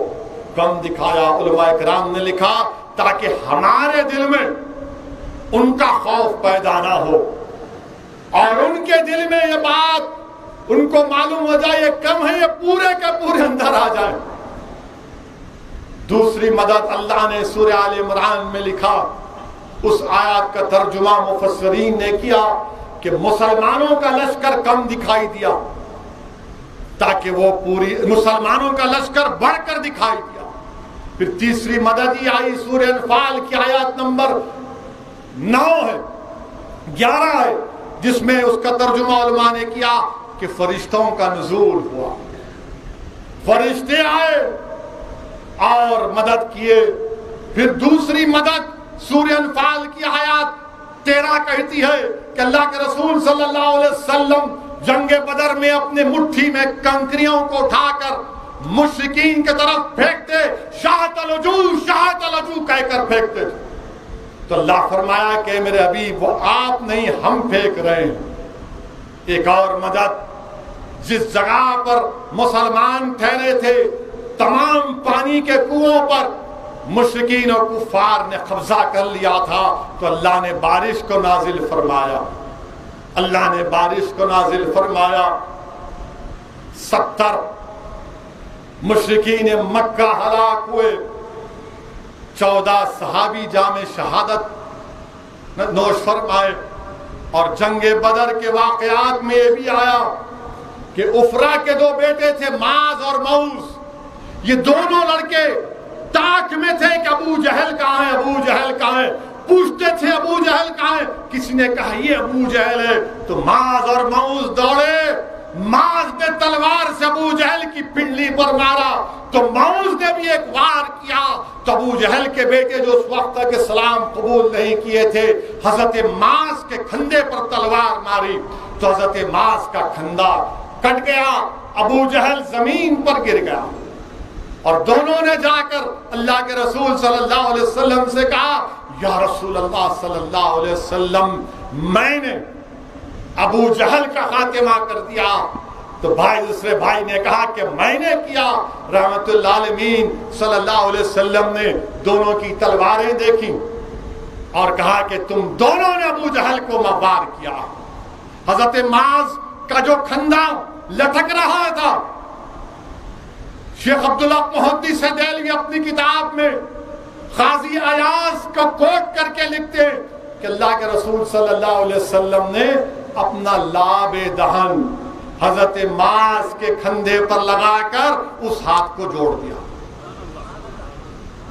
کم دکھایا۔ علماء کرام نے لکھا تاکہ ہمارے دل میں ان کا خوف پیدا نہ ہو اور ان کے دل میں یہ بات ان کو معلوم ہو جائے یہ کم ہے، یہ پورے کے پورے اندر آ جائے۔ دوسری مدد اللہ نے سورہ آل عمران میں لکھا، اس آیات کا ترجمہ مفسرین نے کیا کہ مسلمانوں کا لشکر کم دکھائی دیا تاکہ وہ پوری مسلمانوں کا لشکر بڑھ کر دکھائی دیا۔ پھر تیسری مدد یہ آئی، سورہ انفال کی آیات نمبر 9 ہے، 11 ہے، جس میں اس کا ترجمہ علماء نے کیا کہ فرشتوں کا نزول ہوا، فرشتے آئے اور مدد کیے۔ پھر دوسری مدد سورہ انفال کی آیات 13 کہتی ہے کہ اللہ کے رسول صلی اللہ علیہ وسلم جنگ بدر میں اپنے مٹھی میں کنکریوں کو اٹھا کر مشرکین کی طرف پھینکتے، شاہت الوجوہ شاہت الوجوہ کہہ کر پھینکتے تھے۔ تو اللہ فرمایا کہ میرے حبیب وہ آپ نہیں، ہم پھینک رہے ہیں۔ ایک اور مدد، جس جگہ پر مسلمان ٹھہرے تھے تمام پانی کے کنووں پر مشرکین اور کفار نے قبضہ کر لیا تھا، تو اللہ نے بارش کو نازل فرمایا، اللہ نے بارش کو نازل فرمایا۔ 70 مشرکین مکہ ہلاک ہوئے، 14 صحابی جام شہادت نوش فرمائے۔ اور جنگ بدر کے واقعات میں یہ بھی آیا کہ افرا کے 2 بیٹے تھے، معاذ اور موز، یہ دونوں لڑکے تاک میں تھے کہ ابو جہل کہاں ہے، ابو جہل کہاں ہے، پوچھتے تھے ابو جہل کہاں ہے، کسی نے کہا یہ ابو جہل ہے، تو معاذ اور موز دوڑے، معاذ نے تلوار سے ابو جہل کی پنڈلی پر مارا، تو موز نے بھی ایک وار کیا، تو ابو جہل کے بیٹے جو اس وقت تک اسلام قبول نہیں کیے تھے، حضرت معاذ کے کھندے پر تلوار ماری، تو حضرت معاذ کا کھندا کٹ گیا، ابو جہل زمین پر گر گیا۔ اور دونوں نے جا کر اللہ کے رسول صلی اللہ علیہ وسلم سے کہا، یا رسول اللہ صلی اللہ علیہ وسلم، میں نے ابو جہل کا خاتمہ کر دیا۔ تو بھائی دوسرے بھائی نے کہا کہ میں نے کیا۔ رحمت اللہ علیہ صلی اللہ علیہ وسلم نے دونوں کی تلواریں دیکھی اور کہا کہ تم دونوں نے ابو جہل کو وار کیا۔ حضرت معاذ کا جو کھندا لٹک رہا تھا، شیخ عبداللہ محدث دہلوی اپنی کتاب میں قاضی ایاز کو کوٹ کر کے لکھتے کہ اللہ کے رسول صلی اللہ علیہ وسلم نے اپنا لاب دہن حضرت معاذ کے کھندے پر لگا کر اس ہاتھ کو جوڑ دیا،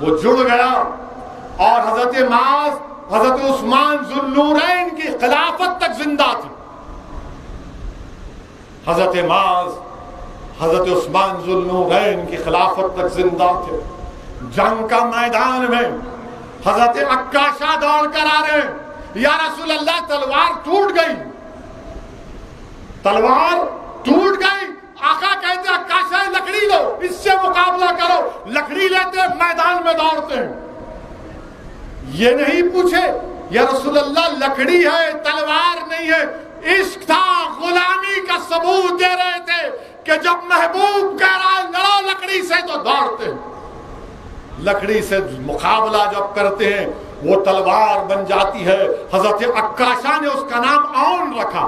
وہ جڑ گیا، اور حضرت معاذ حضرت عثمان ذو النورین کی خلافت تک زندہ تھی۔ حضرت معاذ حضرت عثمان ذو النورین کی خلافت تک زندہ تھے۔ جنگ کا میدان میں حضرت عکاشہ دوڑ کر آ رہے ہیں، یا رسول اللہ تلوار ٹوٹ گئی، تلوار ٹوٹ گئی۔ آقا کہتے ہیں عکاشہ لکڑی لو، اس سے مقابلہ کرو، لکڑی لیتے میدان میں دوڑتے ہیں۔ یہ نہیں پوچھے یا رسول اللہ لکڑی ہے تلوار نہیں ہے، عشق تھا، غلامی کا ثبوت دے رہے تھے کہ جب محبوب کہہ رہا ہے لڑو لکڑی سے تو دوڑتے ہیں۔ لکڑی سے مقابلہ جب کرتے ہیں وہ تلوار بن جاتی ہے. حضرت عکاشہ نے اس کا نام اون رکھا,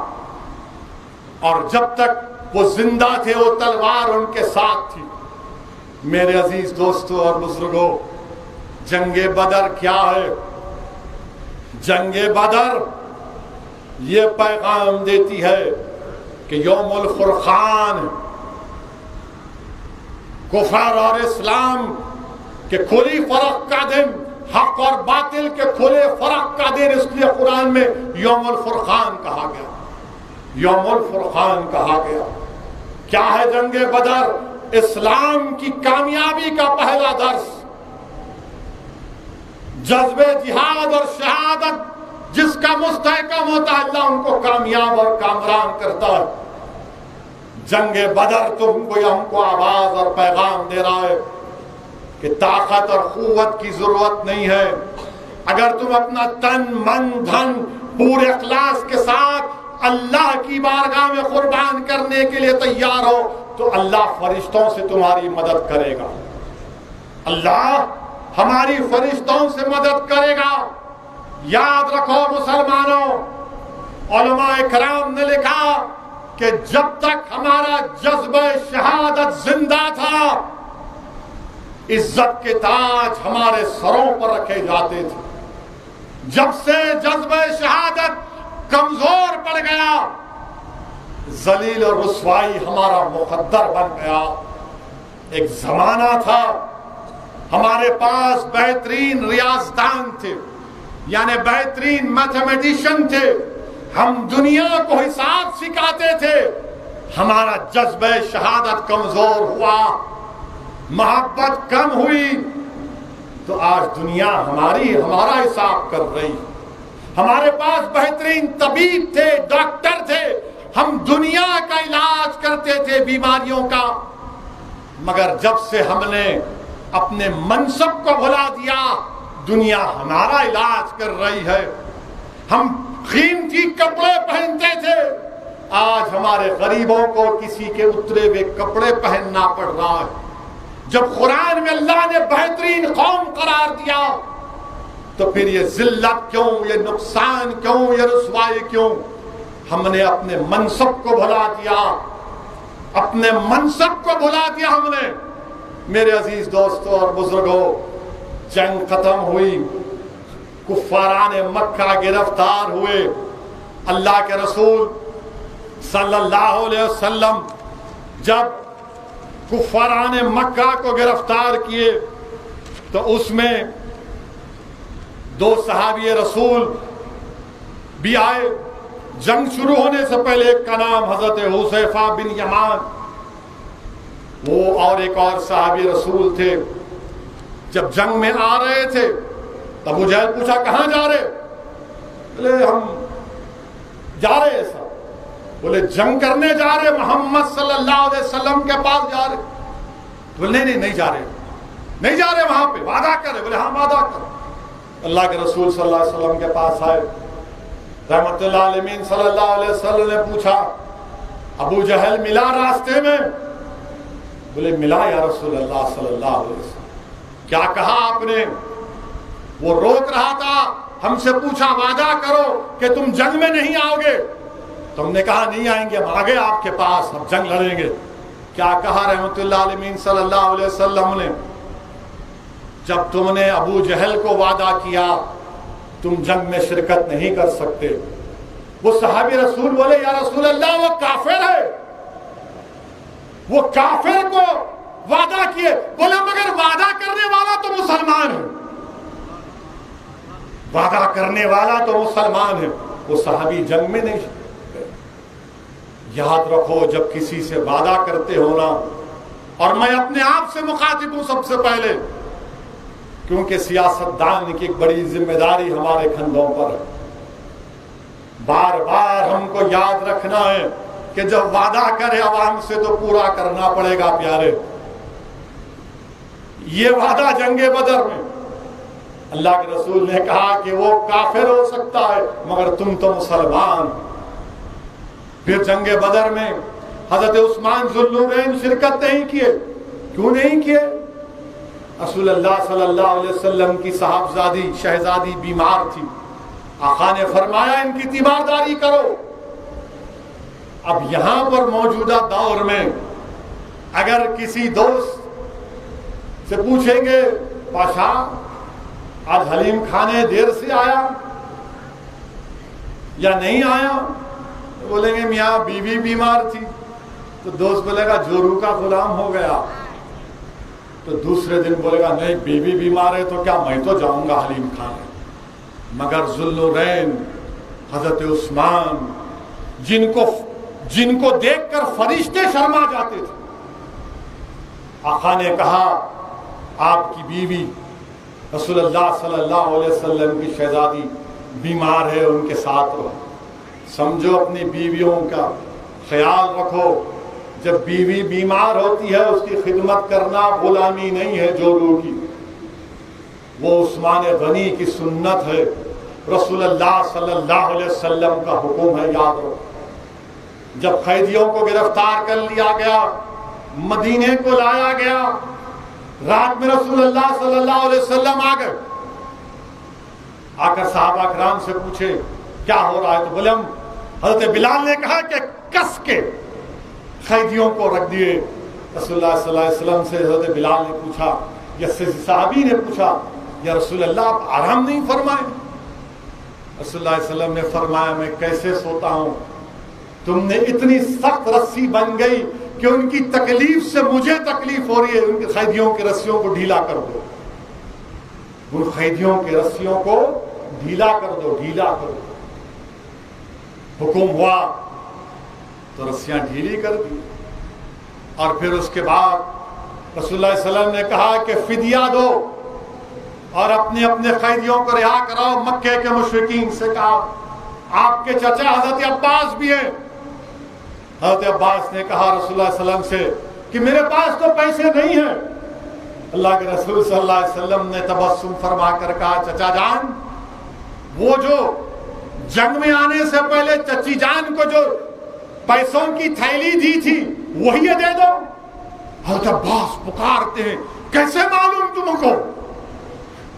اور جب تک وہ زندہ تھے وہ تلوار ان کے ساتھ تھی. میرے عزیز دوستوں اور بزرگوں, جنگ بدر کیا ہے؟ جنگ بدر یہ پیغام دیتی ہے کہ یوم الفرقان, کفر اور اسلام کے کھلی فرق کا دن, حق اور باطل کے کھلے فرق کا دن, اس لیے قرآن میں یوم الفرقان کہا گیا. یوم الفرقان کہا گیا. کیا ہے جنگ بدر؟ اسلام کی کامیابی کا پہلا درس. جذبے جہاد اور شہادت جس کا مستحکم ہوتا ہے اللہ ان کو کامیاب اور کامران کرتا ہے. جنگ بدر تم کو ہم کو آواز اور پیغام دے رہا ہے کہ طاقت اور قوت کی ضرورت نہیں ہے. اگر تم اپنا تن من دھن پورے اخلاص کے ساتھ اللہ کی بارگاہ میں قربان کرنے کے لیے تیار ہو تو اللہ فرشتوں سے تمہاری مدد کرے گا. اللہ ہماری فرشتوں سے مدد کرے گا. یاد رکھو مسلمانوں, علماء کرام نے لکھا کہ جب تک ہمارا جذبہ شہادت زندہ تھا عزت کے تاج ہمارے سروں پر رکھے جاتے تھے. جب سے جذبہ شہادت کمزور پڑ گیا ذلیل اور رسوائی ہمارا مقدر بن گیا. ایک زمانہ تھا ہمارے پاس بہترین ریاضدان تھے, یعنی بہترین میتھمیٹیشین تھے, ہم دنیا کو حساب سکھاتے تھے. ہمارا جذبہ شہادت کمزور ہوا, محبت کم ہوئی, تو آج دنیا ہمارا حساب کر رہی. ہمارے پاس بہترین طبیب تھے, ڈاکٹر تھے, ہم دنیا کا علاج کرتے تھے بیماریوں کا, مگر جب سے ہم نے اپنے منصب کو بھلا دیا دنیا ہمارا علاج کر رہی ہے. ہم قیمتی کپڑے پہنتے تھے, آج ہمارے غریبوں کو کسی کے اترے ہوئے کپڑے پہننا پڑ رہا ہے. جب قرآن میں اللہ نے بہترین قوم قرار دیا تو پھر یہ ذلت کیوں, یہ نقصان کیوں, یہ رسوائی کیوں؟ ہم نے اپنے منصب کو بھلا دیا, اپنے منصب کو بھلا دیا ہم نے. میرے عزیز دوستوں اور بزرگوں, جنگ ختم ہوئی, کفاران مکہ گرفتار ہوئے. اللہ کے رسول صلی اللہ علیہ وسلم جب کفاران مکہ کو گرفتار کیے تو اس میں 2 صحابی رسول بھی آئے. جنگ شروع ہونے سے پہلے ایک کا نام حضرت حذیفہ بن یمان, وہ اور ایک اور صحابی رسول تھے. جب جنگ میں آ رہے تھے تو ابو جہل پوچھا کہاں جا رہے؟ بولے ہم جا رہے ہیں سب. بولے جنگ کرنے جا رہے, محمد صلی اللہ علیہ وسلم کے پاس جا رہے؟ بولے نہیں جا رہے, نہیں جا رہے, وہاں پہ وعدہ کرے. بولے ہاں وعدہ کرو. اللہ کے رسول صلی اللہ علیہ وسلم کے پاس آئے. رحمت اللہ علیہ صلی اللہ علیہ وسلم نے پوچھا ابو جہل ملا راستے میں؟ بولے ملا یا رسول اللہ صلی اللہ علیہ وسلم. کیا کہا آپ نے؟ وہ روک رہا تھا, ہم سے پوچھا وعدہ کرو کہ تم جنگ میں نہیں آؤ گے. تم نے کہا نہیں آئیں گے, ہم آگے آپ کے پاس, ہم جنگ لڑیں گے. کیا کہا رحمت اللہ علیہ صلی اللہ علیہ وسلم نے؟ جب تم نے ابو جہل کو وعدہ کیا تم جنگ میں شرکت نہیں کر سکتے. وہ صحابی رسول بولے یا رسول اللہ وہ کافر ہے, وہ کافر کو وعدہ کیے. بولے مگر وعدہ کرنے والا تو مسلمان ہے, وعدہ کرنے والا تو مسلمان ہے. وہ صحابی جنگ میں نہیں. یاد رکھو جب کسی سے وعدہ کرتے ہو نا, اور میں اپنے آپ سے مخاطب ہوں سب سے پہلے, کیونکہ سیاستدان کی ایک بڑی ذمہ داری ہمارے کندھوں پر ہے. بار بار ہم کو یاد رکھنا ہے کہ جب وعدہ کرے عوام سے تو پورا کرنا پڑے گا پیارے. یہ وعدہ جنگ بدر میں اللہ کے رسول نے کہا کہ وہ کافر ہو سکتا ہے مگر تم تو مسلمان. پھر جنگ بدر میں حضرت عثمان ذو النورین شرکت نہیں کیے. کیوں نہیں کیے؟ رسول اللہ صلی اللہ علیہ وسلم کی صاحبزادی شہزادی بیمار تھی. آقا نے فرمایا ان کی تیمارداری کرو. اب یہاں پر موجودہ دور میں اگر کسی دوست سے پوچھیں گے پاشا آج حلیم کھانے دیر سے آیا یا نہیں آیا, بولیں گے میاں بیوی بیمار تھی, تو دوست بولے گا جورو کا غلام ہو گیا. تو دوسرے دن بولے گا نہیں بیوی بیمار ہے تو کیا میں تو جاؤں گا حلیم کھانے. مگر ذوالنورین حضرت عثمان جن کو دیکھ کر فرشتے شرما جاتے تھے, آقا نے کہا آپ کی بیوی رسول اللہ صلی اللہ علیہ وسلم کی شہزادی بیمار ہے, ان کے ساتھ رہو. سمجھو اپنی بیویوں کا خیال رکھو. جب بیوی بیمار ہوتی ہے اس کی خدمت کرنا غلامی نہیں ہے جورو کی, وہ عثمان غنی کی سنت ہے, رسول اللہ صلی اللہ علیہ وسلم کا حکم ہے. یاد رکھو جب قیدیوں کو گرفتار کر لیا گیا, مدینے کو لایا گیا, رات میں رسول اللہ صلی اللہ علیہ وسلم آ گئے. آ کر صحابہ کرام سے پوچھے کیا ہو رہا ہے, تو بولے ہم حضرت بلال نے کہا کہ کس کے قیدیوں کو رکھ دیے. رسول اللہ صلی اللہ علیہ وسلم سے حضرت بلال نے پوچھا یا صحابی نے پوچھا یا رسول اللہ آپ آرام نہیں فرمائے؟ رسول اللہ علیہ وسلم نے فرمایا میں کیسے سوتا ہوں, تم نے اتنی سخت رسی بن گئی کہ ان کی تکلیف سے مجھے تکلیف ہو رہی ہے, ان کے قیدیوں کی رسیوں کو ڈھیلا کر دو, ان قیدیوں کی رسیوں کو ڈھیلا کر دو, ڈھیلا کر دو. حکم ہوا تو رسیاں ڈھیلی کر دی. اور پھر اس کے بعد رسول اللہ صلی اللہ علیہ وسلم نے کہا کہ فدیہ دو اور اپنے اپنے قیدیوں کو رہا کراؤ. مکے کے مشرکین سے کہا, آپ کے چچا حضرت عباس بھی ہیں. حضرت عباس نے کہا رسول اللہ صلی اللہ علیہ وسلم سے کہ میرے پاس تو پیسے نہیں ہیں. اللہ کے رسول صلی اللہ علیہ وسلم نے تبسم فرما کر کہا چچا جان, وہ جو جنگ میں آنے سے پہلے چچی جان کو جو پیسوں کی تھیلی دی تھی وہی دے دو. حضرت عباس پکارتے ہیں کیسے معلوم تم کو,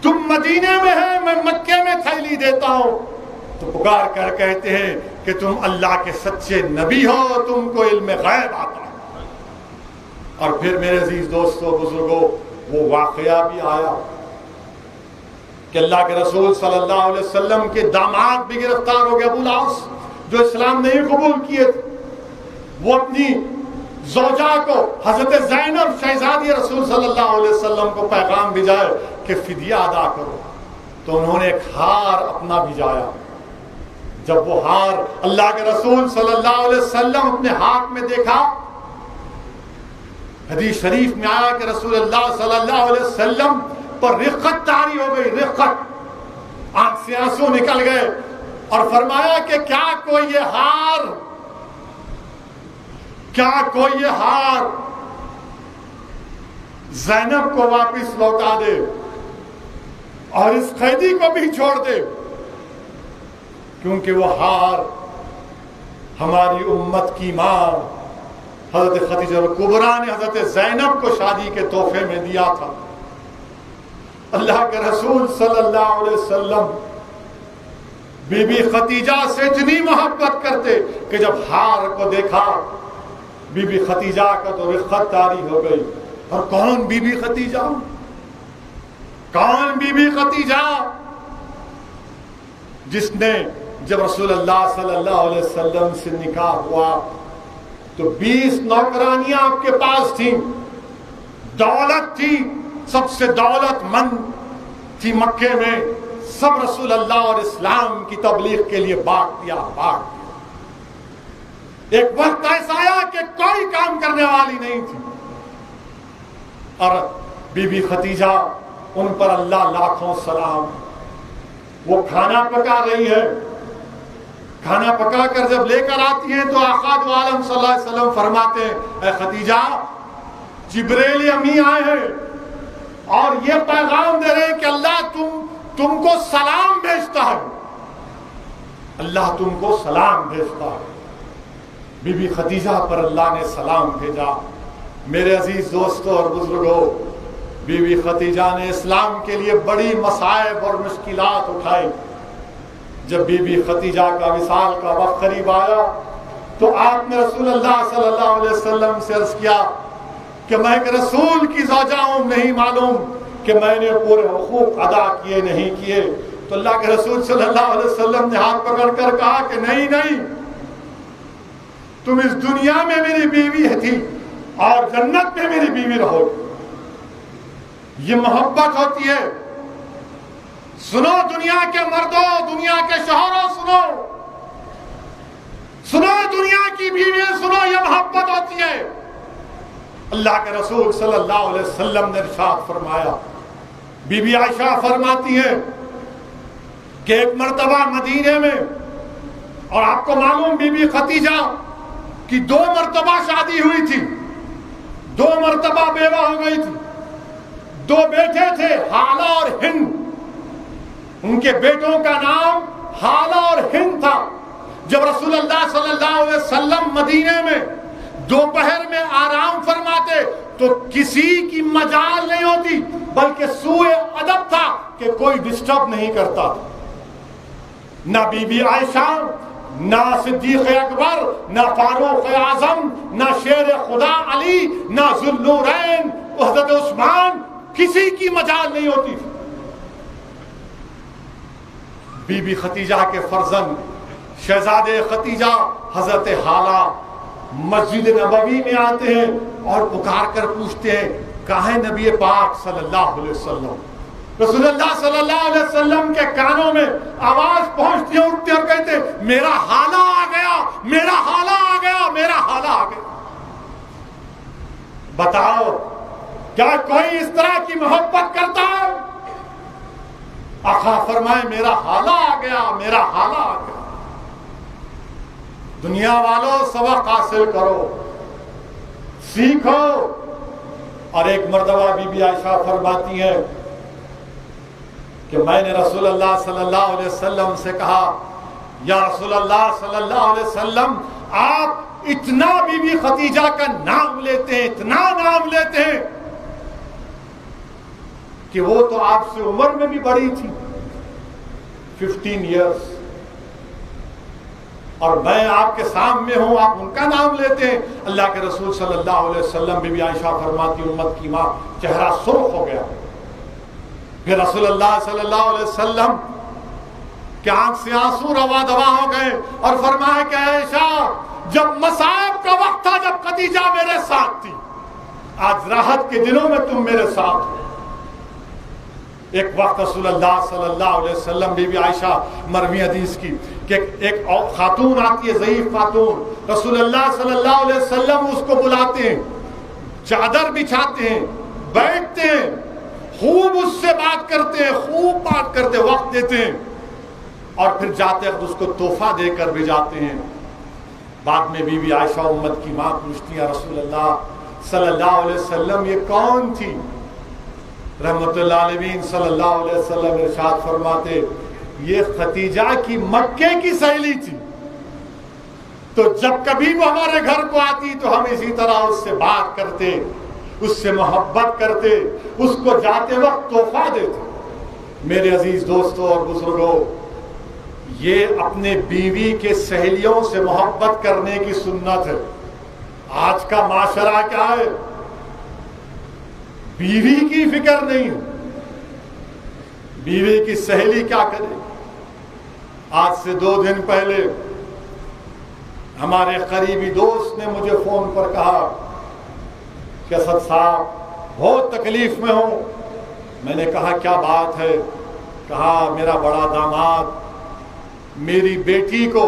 تم مدینے میں ہے میں مکے میں تھیلی دیتا ہوں. تو پکار کر کہتے ہیں کہ تم اللہ کے سچے نبی ہو, تم کو علم غیب آتا ہے. اور پھر میرے عزیز دوستو بزرگوں وہ واقعہ بھی آیا کہ اللہ کے رسول صلی اللہ علیہ وسلم کے داماد بھی گرفتار ہو گئے. ابو العاص جو اسلام نہیں قبول کیے تھے, وہ اپنی زوجہ کو حضرت زینب شہزادی رسول صلی اللہ علیہ وسلم کو پیغام بھیجائے کہ فدیہ ادا کرو. تو انہوں نے ایک ہار اپنا بھیجایا. جب وہ ہار اللہ کے رسول صلی اللہ علیہ وسلم اپنے ہاتھ میں دیکھا, حدیث شریف میں آیا کہ رسول اللہ صلی اللہ علیہ وسلم پر رقت طاری ہو گئی, رقت, آنکھ سے آنسو نکل گئے, اور فرمایا کہ کیا کوئی یہ ہار زینب کو واپس لوٹا دے اور اس قیدی کو بھی چھوڑ دے, کیونکہ وہ ہار ہماری امت کی ماں حضرت خدیجہ کبریٰ نے حضرت زینب کو شادی کے تحفے میں دیا تھا. اللہ کے رسول صلی اللہ علیہ وسلم بی بی خدیجہ سے اتنی محبت کرتے کہ جب ہار کو دیکھا بی بی خدیجہ کا تو رقت طاری ہو گئی. اور کون بی بی خدیجہ, کون بی بی خدیجہ جس نے جب رسول اللہ صلی اللہ علیہ وسلم سے نکاح ہوا تو 20 نوکرانیاں آپ کے پاس تھیں, دولت تھی, سب سے دولت مند تھی مکے میں, سب رسول اللہ اور اسلام کی تبلیغ کے لیے بانٹ دیا. ایک وقت ایسا آیا کہ کوئی کام کرنے والی نہیں تھی, اور بی بی خدیجہ ان پر اللہ لاکھوں سلام, وہ کھانا پکا رہی ہے. کھانا پکا کر جب لے کر آتی ہیں تو آقا دو عالم صلی اللہ علیہ وسلم فرماتے ہیں اے خدیجہ جبریل امی آئے ہیں اور یہ پیغام دے رہے ہیں کہ اللہ تم کو سلام بھیجتا ہے, اللہ تم کو سلام بھیجتا ہے. بی بی خدیجہ پر اللہ نے سلام بھیجا. میرے عزیز دوستوں اور بزرگوں, بی بی خدیجہ نے اسلام کے لیے بڑی مصائب اور مشکلات اٹھائی. جب بی بی خدیجہ کا وصال کا وقت قریب آیا تو آپ نے رسول اللہ صلی اللہ علیہ وسلم سے عرض کیا کہ میں ایک رسول کی زوجہ ہوں, نہیں معلوم کہ میں نے پورے حقوق ادا کیے نہیں کیے. تو اللہ کے رسول صلی اللہ علیہ وسلم نے ہاتھ پکڑ کر کہا کہ نہیں نہیں, تم اس دنیا میں میری بیوی تھی اور جنت میں میری بیوی رہو گی. یہ محبت ہوتی ہے. سنو دنیا کے مردوں, دنیا کے شوہروں, سنو سنو دنیا کی بیویاں, سنو, یہ محبت ہوتی ہے. اللہ کے رسول صلی اللہ علیہ وسلم نے ارشاد فرمایا, بی بی عائشہ فرماتی ہیں کہ ایک مرتبہ مدینے میں, اور آپ کو معلوم بی بی خدیجہ کی 2 مرتبہ شادی ہوئی تھی, 2 مرتبہ بیوہ ہو گئی تھی, 2 بیٹے تھے حالہ اور ہند. ان کے بیٹوں کا نام حالہ اور ہند تھا. جب رسول اللہ صلی اللہ علیہ وسلم مدینے میں دوپہر میں آرام فرماتے تو کسی کی مجال نہیں ہوتی, بلکہ سوء ادب تھا کہ کوئی ڈسٹرب نہیں کرتا. نہ بی بی عائشہ, نہ صدیق اکبر, نہ فاروق اعظم, نہ شیر خدا علی, نہ ذوالنورین حضرت عثمان, کسی کی مجال نہیں ہوتی تھی. بی بی خدیجہ کے فرزند شہزادے خدیجہ حضرت حالہ مسجد نبوی میں آتے ہیں اور پکار کر پوچھتے ہیں کہاں ہے نبی پاک صلی اللہ علیہ وسلم. رسول اللہ صلی اللہ علیہ وسلم کے کانوں میں آواز پہنچتی ہے, اٹھتے اور کہتے میرا حالہ آ گیا, میرا حالہ آ گیا, میرا حالہ آ گیا. بتاؤ کیا کوئی اس طرح کی محبت کرتا ہے؟ آقا فرمائے میرا حالہ آ گیا, میرا حالہ آ گیا. دنیا والوں سبق حاصل کرو, سیکھو. اور ایک مرتبہ بی بی عائشہ فرماتی ہے کہ میں نے رسول اللہ صلی اللہ علیہ وسلم سے کہا یا رسول اللہ صلی اللہ علیہ وسلم, آپ اتنا بی بی خدیجہ کا نام لیتے ہیں, اتنا نام لیتے ہیں کہ وہ تو آپ سے عمر میں بھی بڑی تھی, 15 ایئرس, اور میں آپ کے سامنے ہوں, آپ ان کا نام لیتے ہیں. اللہ کے رسول صلی اللہ علیہ وسلم بی بی عائشہ فرماتی امت کی ماں, چہرہ سرخ ہو گیا. پھر رسول اللہ صلی اللہ علیہ وسلم کے آنکھ سے آنسو روا دوا ہو گئے اور فرمایا کہ عائشہ جب مصائب کا وقت تھا, جب خدیجہ میرے ساتھ تھی, آج راحت کے دنوں میں تم میرے ساتھ ہو. ایک وقت رسول اللہ صلی اللہ علیہ وسلم بی بی عائشہ مروی حدیث کی کہ ایک خاتون آتی ہے, ضعیف خاتون, رسول اللہ صلی اللہ علیہ وسلم اس کو بلاتے ہیں, چادر بچھاتے ہیں, بیٹھتے ہیں, خوب اس سے بات کرتے ہیں, خوب بات کرتے, وقت دیتے ہیں, اور پھر جاتے وقت اس کو تحفہ دے کر بھی جاتے ہیں. بعد میں بی بی عائشہ امت کی ماں پوچھتی ہے رسول اللہ صلی اللہ علیہ وسلم یہ کون تھی؟ رحمت اللہ علیہ صلی اللہ علیہ وسلم ارشاد فرماتے یہ خدیجہ کی مکے کی سہیلی تھی, تو جب کبھی وہ ہمارے گھر کو آتی تو ہم اسی طرح اس سے بات کرتے, اس سے محبت کرتے, اس کو جاتے وقت تحفہ دیتے. میرے عزیز دوستوں اور بزرگوں, یہ اپنے بیوی کے سہیلیوں سے محبت کرنے کی سنت ہے. آج کا معاشرہ کیا ہے, بیوی کی فکر نہیں, بیوی کی سہیلی کیا کرے. آج سے 2 دن پہلے ہمارے قریبی دوست نے مجھے فون پر کہا کہ اسد صاحب بہت تکلیف میں ہوں. میں نے کہا کیا بات ہے؟ کہا میرا بڑا داماد میری بیٹی کو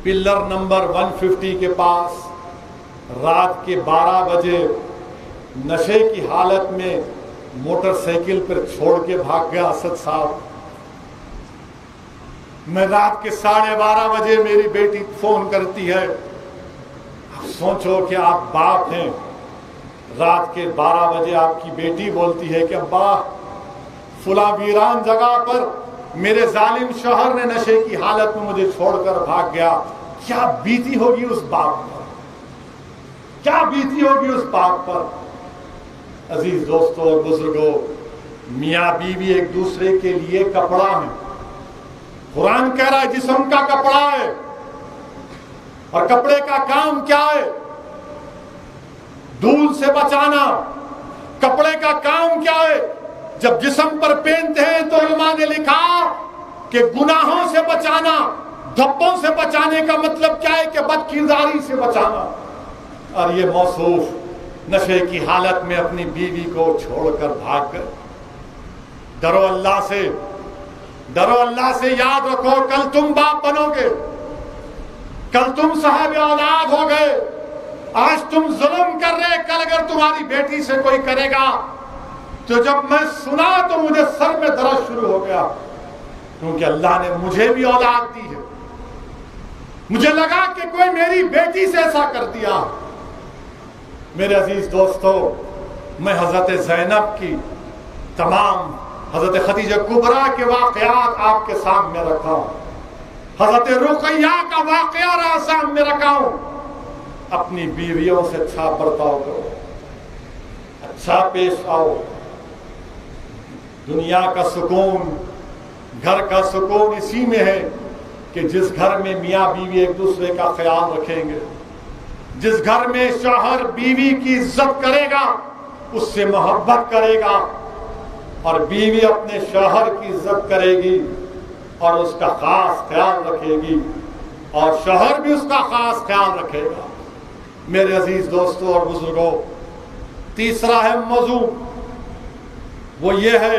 پلر نمبر 150 کے پاس رات کے 12 بجے نشے کی حالت میں موٹر سائیکل پر چھوڑ کے بھاگ گیا. اسد صاحب میں رات کے 12:30 بجے میری بیٹی فون کرتی ہے. اب سوچو کہ آپ باپ ہیں, رات کے 12 بجے آپ کی بیٹی بولتی ہے کہ ابا فلاں ویران جگہ پر میرے ظالم شوہر نے نشے کی حالت میں مجھے چھوڑ کر بھاگ گیا. کیا بیتی ہوگی اس باپ پر, کیا بیتی ہوگی اس باپ پر. عزیز دوستوں اور بزرگوں، میاں بیوی ایک دوسرے کے لیے کپڑا ہے. قرآن کہہ رہا ہے جسم کا کپڑا ہے. اور کپڑے کا کام کیا ہے؟ دھول سے بچانا. کپڑے کا کام کیا ہے؟ جب جسم پر پہنتے ہیں تو علماء نے لکھا کہ گناہوں سے بچانا. دھبوں سے بچانے کا مطلب کیا ہے؟ کہ بد کرداری سے بچانا. اور یہ موصوف نشے کی حالت میں اپنی بیوی کو چھوڑ کر بھاگ کر. ڈرو اللہ سے، ڈرو اللہ سے. یاد رکھو کل تم باپ بنو گے، کل تم صاحب اولاد ہو گئے. آج تم ظلم کر رہے، کل اگر تمہاری بیٹی سے کوئی کرے گا تو جب میں سنا تو مجھے سر میں درد شروع ہو گیا، کیونکہ اللہ نے مجھے بھی اولاد دی ہے. مجھے لگا کہ کوئی میری بیٹی سے ایسا کر دیا. میرے عزیز دوستو، میں حضرت زینب کی تمام، حضرت خدیجہ کبریٰ کے واقعات آپ کے سامنے رکھا ہوں. حضرت رقیہ کا واقعہ سامنے رکھا ہوں. اپنی بیویوں سے اچھا برتاؤ کرو، اچھا پیش آؤ. دنیا کا سکون، گھر کا سکون اسی میں ہے کہ جس گھر میں میاں بیوی ایک دوسرے کا خیال رکھیں گے، جس گھر میں شوہر بیوی کی عزت کرے گا، اس سے محبت کرے گا، اور بیوی اپنے شوہر کی عزت کرے گی اور اس کا خاص خیال رکھے گی، اور شوہر بھی اس کا خاص خیال رکھے گا. میرے عزیز دوستوں اور بزرگوں، تیسرا اہم موضوع وہ یہ ہے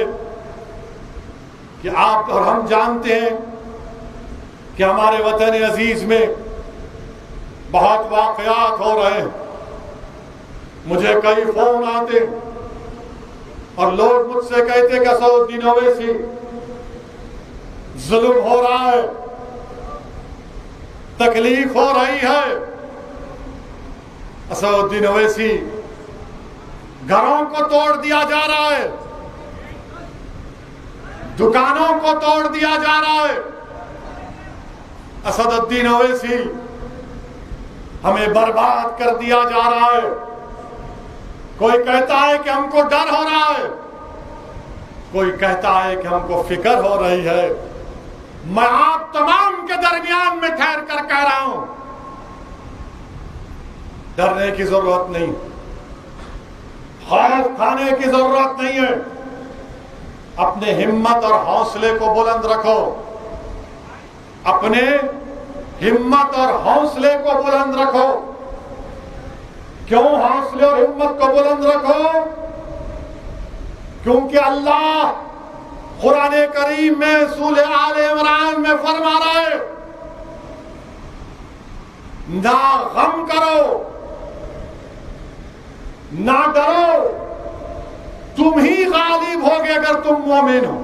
کہ آپ اور ہم جانتے ہیں کہ ہمارے وطن عزیز میں بہت واقعات ہو رہے ہیں. مجھے کئی فون آتے اور لوگ مجھ سے کہتے کہ اسدالدین اویسی ظلم ہو رہا ہے، تکلیف ہو رہی ہے. اسدالدین اویسی گھروں کو توڑ دیا جا رہا ہے، دکانوں کو توڑ دیا جا رہا ہے. اسدالدین اویسی ہمیں برباد کر دیا جا رہا ہے. کوئی کہتا ہے کہ ہم کو ڈر ہو رہا ہے، کوئی کہتا ہے کہ ہم کو فکر ہو رہی ہے. میں آپ تمام کے درمیان میں ٹھہر کر کہہ رہا ہوں، ڈرنے کی ضرورت نہیں، خوف کھانے کی ضرورت نہیں ہے. اپنے ہمت اور حوصلے کو بلند رکھو، اپنے ہمت اور حوصلے کو بلند رکھو. کیوں حوصلے اور ہمت کو بلند رکھو؟ کیونکہ اللہ قرآن کریم میں سورہ آل عمران میں فرما رہا ہے، نہ غم کرو، نہ ڈرو، تم ہی غالب ہوگے اگر تم مومن ہو.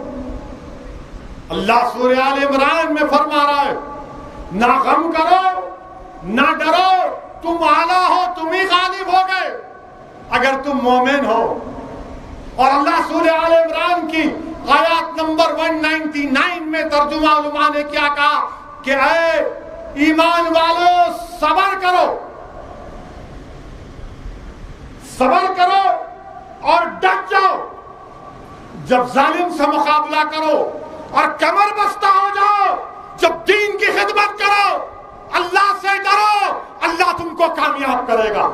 اللہ سورہ آل عمران میں فرما رہا ہے، نہ غم کرو، نہ ڈرو، تم اعلیٰ ہو، تم ہی غالب ہوگے اگر تم مومن ہو. اور اللہ سورہ آل عمران کی آیات نمبر 199 میں ترجمہ علماء نے کیا کہا کہ اے ایمان والو صبر کرو، صبر کرو اور ڈٹ جاؤ. جب ظالم سے مقابلہ کرو اور کمر بستہ ہو جاؤ، جب دین کی خدمت کرو، اللہ سے ڈرو، اللہ تم کو کامیاب کرے گا.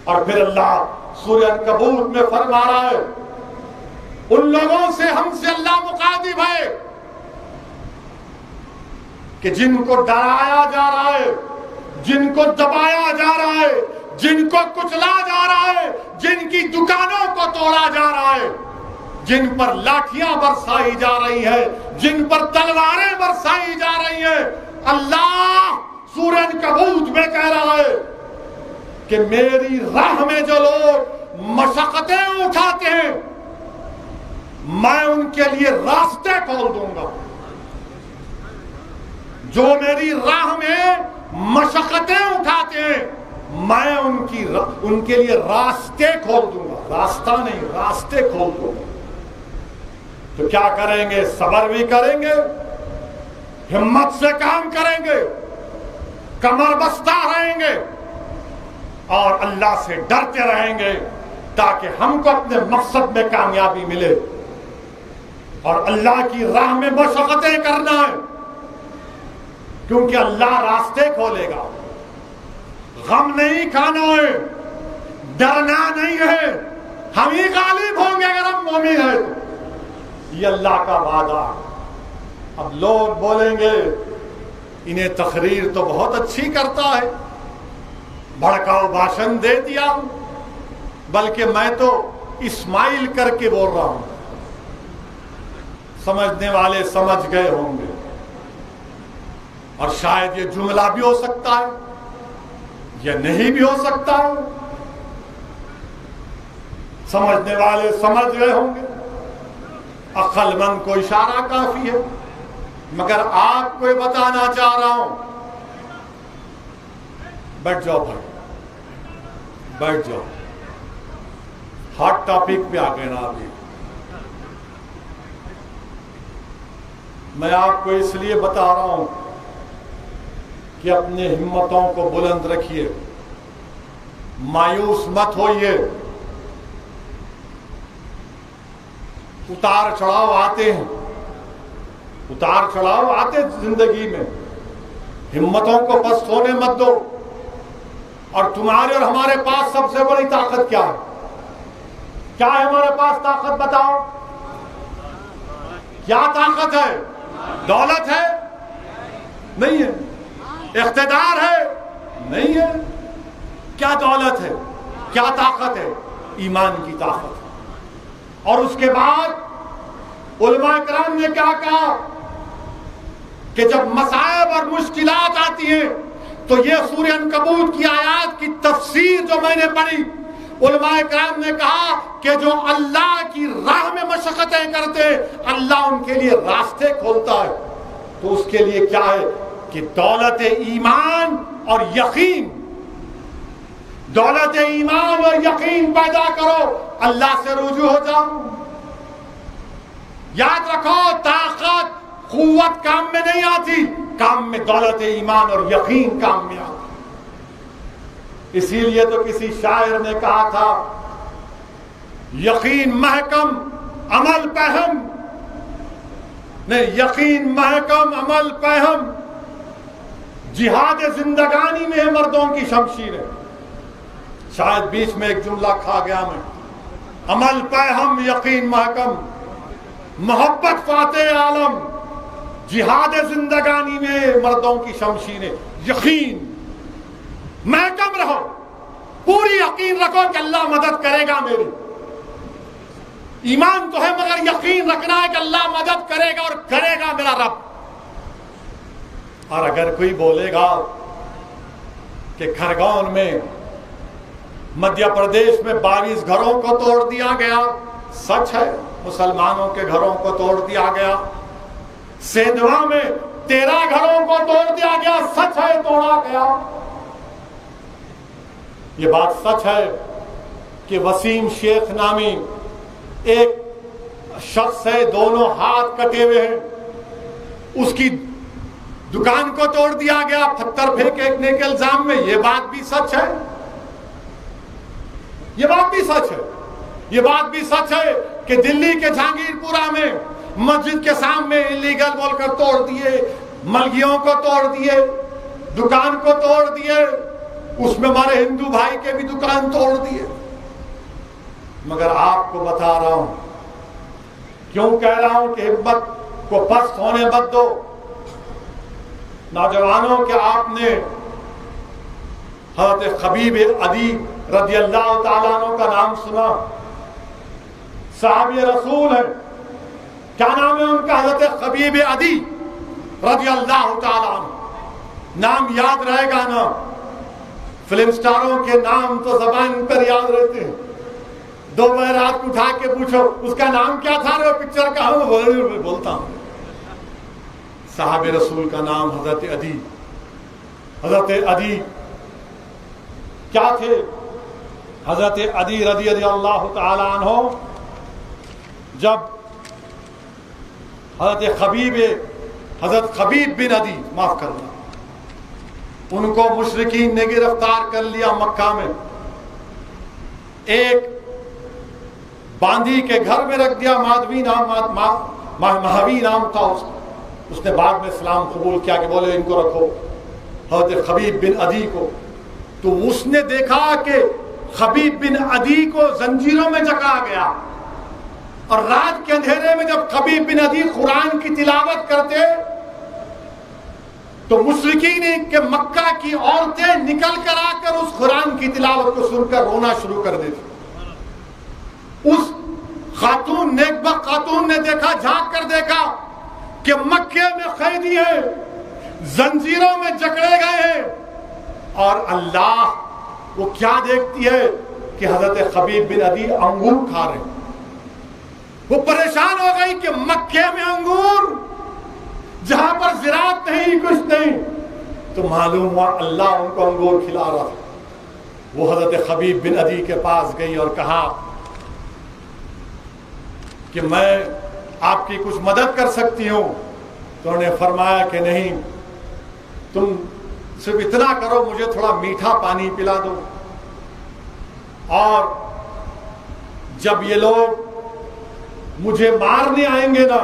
اور پھر اللہ سورہ عنکبوت میں فرما رہا ہے، ان لوگوں سے ہم سے اللہ مخاطب ہے کہ جن کو ڈرایا جا رہا ہے، جن کو دبایا جا رہا ہے، جن کو کچلا جا رہا ہے، جن کی دکانوں کو توڑا جا رہا ہے، جن پر لاٹھیاں برسائی جا رہی ہیں، جن پر تلواریں برسائی جا رہی ہیں، اللہ سورہ عنکبوت میں کہہ رہا ہے کہ میری راہ میں جو لوگ مشقتیں اٹھاتے ہیں، میں ان کے لیے راستے کھول دوں گا. جو میری راہ میں مشقتیں اٹھاتے ہیں، میں ان کے لیے راستے کھول دوں گا. راستہ نہیں، راستے کھول دوں گا. تو کیا کریں گے؟ صبر بھی کریں گے، ہمت سے کام کریں گے، کمر بستہ رہیں گے اور اللہ سے ڈرتے رہیں گے. تاکہ ہم کو اپنے مقصد میں کامیابی ملے. اور اللہ کی راہ میں مشقتیں کرنا ہے، کیونکہ اللہ راستے کھولے گا. غم نہیں کھانا ہے، ڈرنا نہیں ہے، ہم ہی غالب ہوں گے اگر ہم مومن ہیں تو. یہ اللہ کا وعدہ. اب لوگ بولیں گے انہیں تقریر تو بہت اچھی کرتا ہے، بھڑکاؤ بھاشن دے دیا، بلکہ میں تو اسمائل کر کے بول رہا ہوں. سمجھنے والے سمجھ گئے ہوں گے. اور شاید یہ جملہ بھی ہو سکتا ہے یا نہیں بھی ہو سکتا ہے. سمجھنے والے سمجھ گئے ہوں گے. عقل مند کو اشارہ کافی ہے. مگر آپ کو بتانا چاہ رہا ہوں، بیٹھ جاؤ بھائی، بیٹھ جاؤ. ہاٹ ٹاپک پہ آ گئے نا ابھی. میں آپ کو اس لیے بتا رہا ہوں کہ اپنے ہمتوں کو بلند رکھیے، مایوس مت ہوئیے. اتار چڑھاؤ آتے ہیں، اتار چڑھاؤ آتے زندگی میں. ہمتوں کو پست ہونے مت دو. اور تمہارے اور ہمارے پاس سب سے بڑی طاقت کیا ہے؟ کیا ہے ہمارے پاس طاقت؟ بتاؤ. کیا طاقت ہے؟ دولت ہے؟ نہیں ہے. اقتدار ہے؟ نہیں ہے. کیا دولت ہے؟ کیا طاقت ہے؟ ایمان کی طاقت. اور اس کے بعد علماء کرام نے کیا کہا کہ جب مصائب اور مشکلات آتی ہیں تو یہ سورہ عنکبوت کی آیات کی تفسیر جو میں نے پڑھی، علماء کرام نے کہا کہ جو اللہ کی راہ میں مشقتیں کرتے ہیں اللہ ان کے لیے راستے کھولتا ہے. تو اس کے لیے کیا ہے کہ دولت ایمان اور یقین، دولت ایمان اور یقین پیدا کرو، اللہ سے رجوع ہو جاؤ. یاد رکھو، طاقت قوت کام میں نہیں آتی، کام میں دولت ایمان اور یقین کام میں آتی. اسی لیے تو کسی شاعر نے کہا تھا، یقین محکم عمل پہم، نہیں، یقین محکم عمل پہم، جہاد زندگانی میں ہے مردوں کی شمشیریں. شاید بیچ میں ایک جملہ کھا گیا میں. عمل پہم یقین محکم، محبت فاتح عالم، جہاد زندگانی میں مردوں کی شمشیریں. یقین محکم رہو، پوری یقین رکھو کہ اللہ مدد کرے گا میری. ایمان تو ہے مگر یقین رکھنا ہے کہ اللہ مدد کرے گا اور کرے گا میرا رب. اور اگر کوئی بولے گا کہ کھرگون میں مدھیہ پردیش میں 22 گھروں کو توڑ دیا گیا، سچ ہے، مسلمانوں کے گھروں کو توڑ دیا گیا. سیندھوا میں 13 گھروں کو توڑ دیا گیا، سچ ہے، توڑا گیا. یہ بات سچ ہے کہ وسیم شیخ نامی ایک شخص ہے، دونوں ہاتھ کٹے ہوئے ہیں، اس کی دکان کو توڑ دیا گیا پتھر پھینکنے کے الزام میں. یہ بات بھی سچ ہے، یہ بات بھی سچ ہے. یہ بات بھی سچ ہے کہ دلی کے جہانگیر پورہ میں مسجد کے سامنے انلیگل بول کر توڑ دیے، ملگیوں کو توڑ دیے، دکان کو توڑ دیے، اس میں ہمارے ہندو بھائی کے بھی دکان توڑ دیے. مگر آپ کو بتا رہا ہوں، کیوں کہہ رہا ہوں کہ ہمت کو پست ہونے مت دو. نوجوانوں کہ آپ نے حضرت خبیب عدی رضی اللہ تعالیٰ عنہ کا نام سنا؟ صحابی رسول ہے. کیا نام ہے ان کا؟ حضرت خبیب عدی رضی اللہ تعالیٰ عنہ. نام یاد رہے گا نا؟ فلم سٹاروں کے نام تو زبان پر یاد رہتے ہیں. 2 بجے رات کو اٹھا کے پوچھو اس کا نام کیا تھا، وہ پکچر کا ہوں بولتا ہوں. صحاب رسول کا نام حضرت عدی. حضرت عدی کیا تھے؟ حضرت عدی رضی اللہ تعالی عنہ جب حضرت خبیب بن عدی، معاف کرنا، ان کو مشرکین نے گرفتار کر لیا مکہ میں. ایک باندی کے گھر میں رکھ دیا. مادوی نام مہاوی نام تھا اس نے بعد میں اسلام قبول کیا کہ بولے ان کو رکھو, حضرت خبیب بن عدی کو. تو اس نے دیکھا کہ خبیب بن عدی کو زنجیروں میں جکڑا گیا, اور رات کے اندھیرے میں جب خبیب بن عدی قرآن کی تلاوت کرتے تو مشرکین کے مکہ کی عورتیں نکل کر آ کر اس قرآن کی تلاوت کو سن کر رونا شروع کر دیتی. اس خاتون نیک بخت خاتون نے دیکھا, جھانک کر دیکھا کہ مکے میں قیدی ہیں, زنجیروں میں جکڑے گئے ہیں, اور اللہ وہ کیا دیکھتی ہے کہ حضرت خبیب بن عدی انگور کھا رہے ہیں. وہ پریشان ہو گئی کہ مکے میں انگور, جہاں پر زراعت نہیں کچھ نہیں. تو معلوم ہوا اللہ ان کو انگور کھلا رہا تھا. وہ حضرت خبیب بن عدی کے پاس گئی اور کہا کہ میں آپ کی کچھ مدد کر سکتی ہوں. تو انہوں نے فرمایا کہ نہیں, تم صرف اتنا کرو, مجھے تھوڑا میٹھا پانی پلا دو, اور جب یہ لوگ مجھے مارنے آئیں گے نا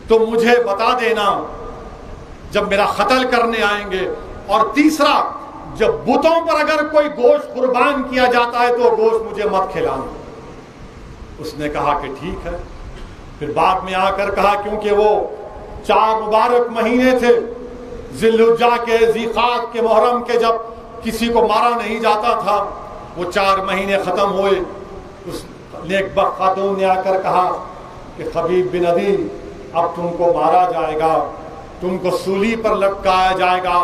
تو مجھے بتا دینا جب میرا قتل کرنے آئیں گے. اور تیسرا, جب بتوں پر اگر کوئی گوشت قربان کیا جاتا ہے تو گوشت مجھے مت کھلانا. اس نے کہا کہ ٹھیک ہے. پھر بعد میں آ کر کہا کیونکہ وہ 4 مبارک مہینے تھے, ذی الحجہ کے, ذی قعدہ کے, محرم کے, جب کسی کو مارا نہیں جاتا تھا, وہ 4 مہینے ختم ہوئے. اس نیک بخت خاتون نے آ کر کہا کہ خبیب بن عدی اب تم کو مارا جائے گا, تم کو سولی پر لٹکایا جائے گا.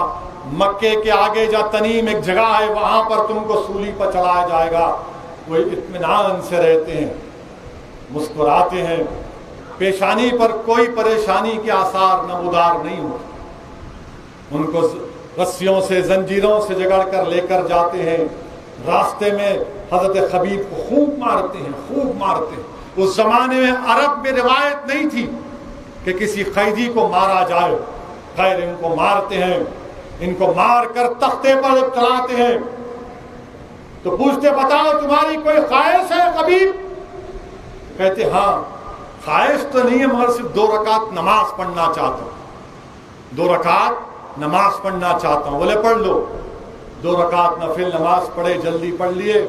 مکے کے آگے جا تنیم ایک جگہ ہے, وہاں پر تم کو سولی پر چڑھایا جائے گا. وہ اطمینان سے رہتے ہیں, مسکراتے ہیں, پیشانی پر کوئی پریشانی کے آثار نمودار نہیں ہوتے. ان کو رسیوں سے, زنجیروں سے جگڑ کر لے کر جاتے ہیں. راستے میں حضرت خبیب کو خوب مارتے ہیں, خوب مارتے ہیں. اس زمانے میں عرب میں روایت نہیں تھی کہ کسی قیدی کو مارا جائے. خیر ان کو مارتے ہیں, ان کو مار کر تختے پر چڑھاتے ہیں. تو پوچھتے بتاؤ تمہاری کوئی خواہش ہے خبیب؟ کہتے ہاں خواہش تو نہیں ہے, مگر صرف 2 رکعت نماز پڑھنا چاہتا ہوں, 2 رکعت نماز پڑھنا چاہتا ہوں. بولے پڑھ لو. 2 رکعت نفل نماز پڑھے, جلدی پڑھ لیے,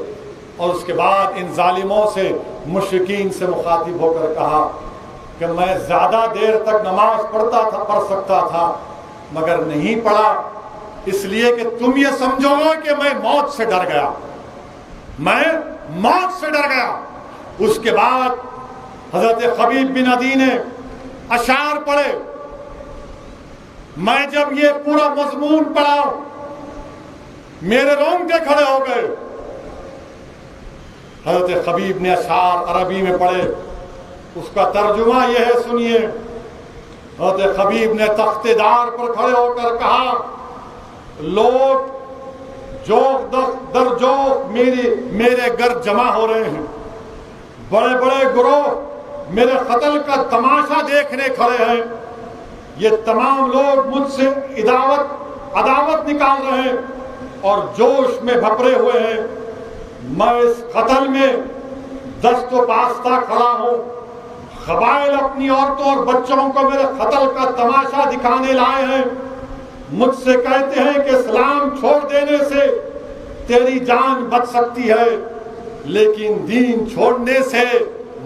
اور اس کے بعد ان ظالموں سے, مشرکین سے مخاطب ہو کر کہا کہ میں زیادہ دیر تک نماز پڑھ سکتا تھا مگر نہیں پڑھا, اس لیے کہ تم یہ سمجھو گے کہ میں موت سے ڈر گیا, میں موت سے ڈر گیا. اس کے بعد حضرت خبیب بن عدی نے اشعار پڑھے. میں جب یہ پورا مضمون پڑھا میرے رونگٹے کھڑے ہو گئے. حضرت خبیب نے اشعار عربی میں پڑھے, اس کا ترجمہ یہ ہے, سنیے. حضرت خبیب نے تخت دار پر کھڑے ہو کر کہا لوگ جوق در جوق میرے گھر جمع ہو رہے ہیں, بڑے بڑے گروہ میرے قتل کا تماشا دیکھنے کھڑے ہیں. یہ تمام لوگ مجھ سے عداوت نکال رہے ہیں اور جوش میں بھپرے ہوئے ہیں. میں اس قتل میں دست و پاستہ کھڑا ہوں. قبائل اپنی عورتوں اور بچوں کو میرے قتل کا تماشا دکھانے لائے ہیں. مجھ سے کہتے ہیں کہ اسلام چھوڑ دینے سے تیری جان بچ سکتی ہے, لیکن دین چھوڑنے سے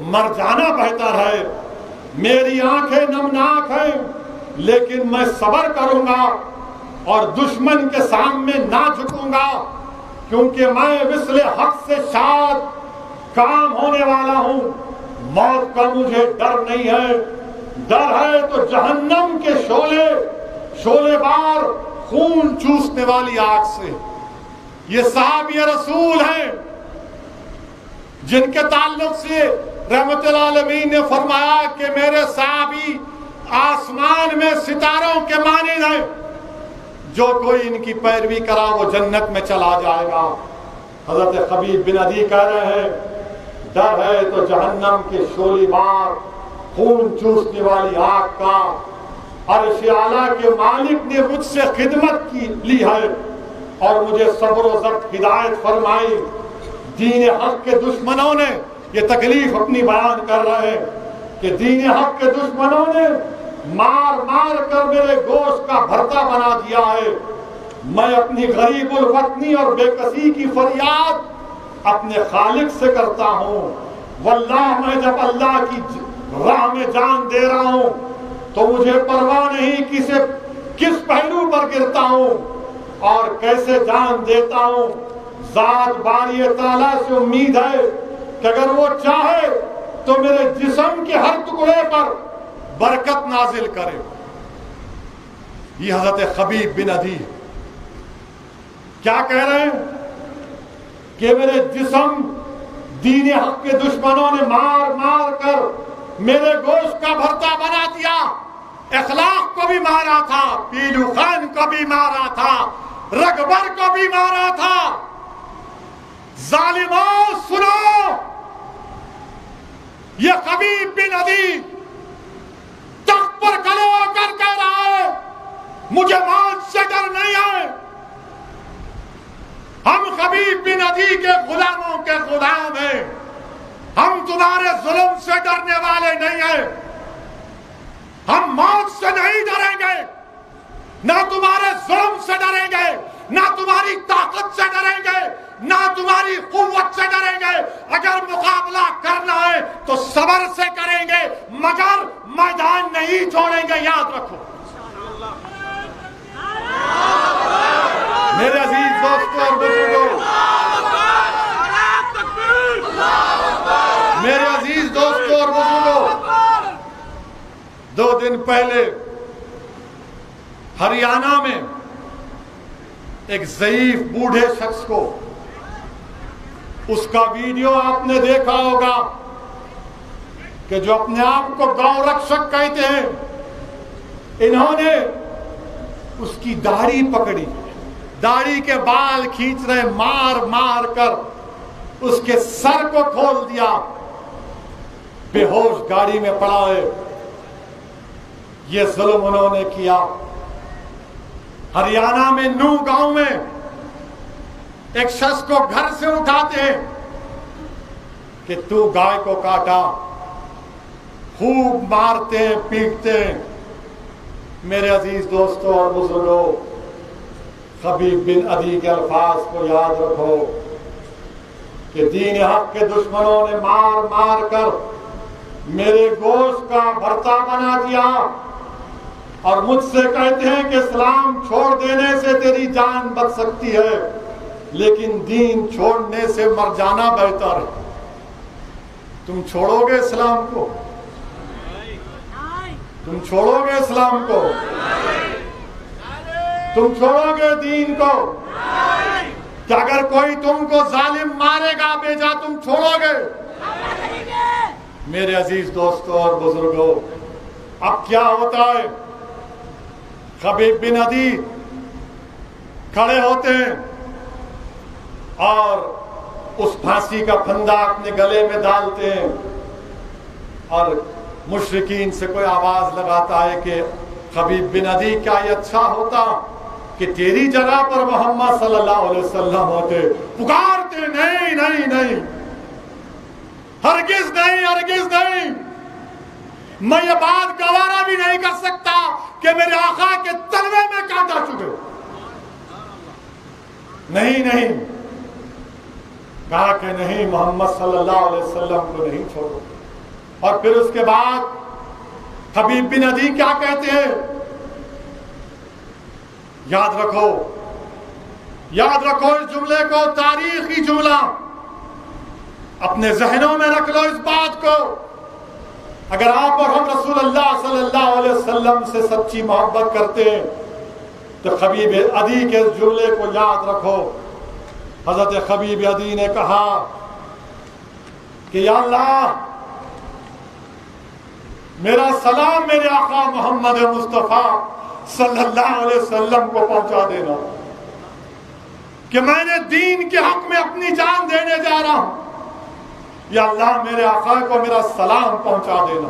مر جانا بہتر ہے. میری آنکھیں نمناک ہیں لیکن میں صبر کروں گا اور دشمن کے سامنے نہ جھکوں گا, کیونکہ میں وصل حق سے شاد کام ہونے والا ہوں. موت کا مجھے ڈر نہیں ہے, ڈر ہے تو جہنم کے شعلے بار خون چوسنے والی آگ سے. یہ صحابی رسول ہیں جن کے تعلق سے رحمت العالمین نے فرمایا کہ میرے صحابی آسمان میں ستاروں کے مانند ہیں, جو کوئی ان کی پیروی کرا وہ جنت میں چلا جائے گا. حضرت خبیب بن عدی کہہ رہے ہیں ڈر ہے تو جہنم کے شعلے بار خون چوسنے والی آگ کا. عرش اعلیٰ کے مالک نے مجھ سے خدمت لی ہے اور مجھے صبر و ضبط ہدایت فرمائی. دین حق کے دشمنوں نے یہ تکلیف اپنی بیان کر رہے ہیں کہ دین حق کے دشمنوں نے مار مار کر میرے گوشت کا بھرتا بنا دیا ہے. میں اپنی غریب الوطنی اور بے کسی کی فریاد اپنے خالق سے کرتا ہوں. واللہ میں جب اللہ کی راہ میں جان دے رہا ہوں تو مجھے پرواہ نہیں کس پہلو پر گرتا ہوں اور کیسے جان دیتا ہوں. ذات باری تعالیٰ سے امید ہے کہ اگر وہ چاہے تو میرے جسم کے ہر ٹکڑے پر برکت نازل کرے. یہ حضرت خبیب بن عدی کیا کہہ رہے ہیں کہ میرے جسم دین حق کے دشمنوں نے مار مار کر میرے گوشت کا بھرتا بنا دیا. اخلاق کو بھی مارا تھا, پیلو خان کو بھی مارا تھا, رگبر کو بھی مارا تھا. ظالموں سنو, یہ خبیب بن عدی تخت پر کھڑے ہو کر کہہ رہا ہے مجھے موت سے ڈر نہیں ہے. ہم خبیب بن عدی کے غلاموں کے غلام ہیں. ہم تمہارے ظلم سے ڈرنے والے نہیں ہیں. ہم موت سے نہیں ڈریں گے, نہ تمہارے ظلم سے ڈریں گے, نہ تمہاری طاقت سے ڈریں گے, نہ تمہاری قوت سے ڈریں گے. اگر مقابلہ کرنا ہے تو صبر سے کریں گے, مگر میدان نہیں چھوڑیں گے. یاد رکھو میرے عزیز دوستوں اور بزرگوں, میرے عزیز دوستوں اور بزرگوں, 2 دن پہلے ہریانہ میں ایک ضعیف بوڑھے شخص کو, اس کا ویڈیو آپ نے دیکھا ہوگا کہ جو اپنے آپ کو گاؤں رکشک کہتے ہیں, انہوں نے اس کی داڑھی پکڑی, داڑھی کے بال کھینچ رہے, مار مار کر اس کے سر کو کھول دیا, بے ہوش گاڑی میں پڑا ہے. یہ ظلم انہوں نے کیا. ہریانہ میں نو گاؤں میں ایک شخص کو گھر سے اٹھاتے ہیں کہ تو گائے کو کاٹا, خوب مارتے ہیں, پیٹتے ہیں. میرے عزیز دوستوں اور بزرگوں, خبیب بن عدی کے الفاظ کو یاد رکھو کہ دین حق کے دشمنوں نے مار مار کر میرے گوشت کا بھرتا بنا دیا اور مجھ سے کہتے ہیں کہ اسلام چھوڑ دینے سے تیری جان بچ سکتی ہے, لیکن دین چھوڑنے سے مر جانا بہتر ہے. تم چھوڑو گے اسلام کو؟ تم چھوڑو گے اسلام کو؟ تم چھوڑو گے دین کو؟ کہ اگر کوئی تم کو ظالم مارے گا بیجا تم چھوڑو گے؟ میرے عزیز دوستوں اور بزرگوں, اب کیا ہوتا ہے, خبیب بن عدی کھڑے ہوتے ہیں اور اس پھانسی کا پھندا اپنے گلے میں ڈالتے ہیں اور مشرکین سے کوئی آواز لگاتا ہے کہ خبیب بن عدی کیا یہ اچھا ہوتا کہ تیری جگہ پر محمد صلی اللہ علیہ وسلم ہوتے. پکارتے نہیں نہیں نہیں, ہرگز نہیں ہرگز نہیں. میں یہ بات گوارا بھی نہیں کر سکتا کہ میرے آقا کے تلوے میں کانٹا چبھے. نہیں نہیں, کہا کہ نہیں, محمد صلی اللہ علیہ وسلم کو نہیں چھوڑو. اور پھر اس کے بعد خبیب بن عدی کیا کہتے ہیں؟ یاد رکھو, یاد رکھو اس جملے کو, تاریخی جملہ اپنے ذہنوں میں رکھ لو اس بات کو. اگر آپ اور ہم رسول اللہ صلی اللہ علیہ وسلم سے سچی محبت کرتے ہیں تو خبیب عدی کے جملے کو یاد رکھو. حضرت خبیب عدی نے کہا کہ یا اللہ, میرا سلام میرے آقا محمد مصطفیٰ صلی اللہ علیہ وسلم کو پہنچا دینا کہ میں نے دین کے حق میں اپنی جان دینے جا رہا ہوں. یا اللہ, میرے آقا کو میرا سلام پہنچا دینا.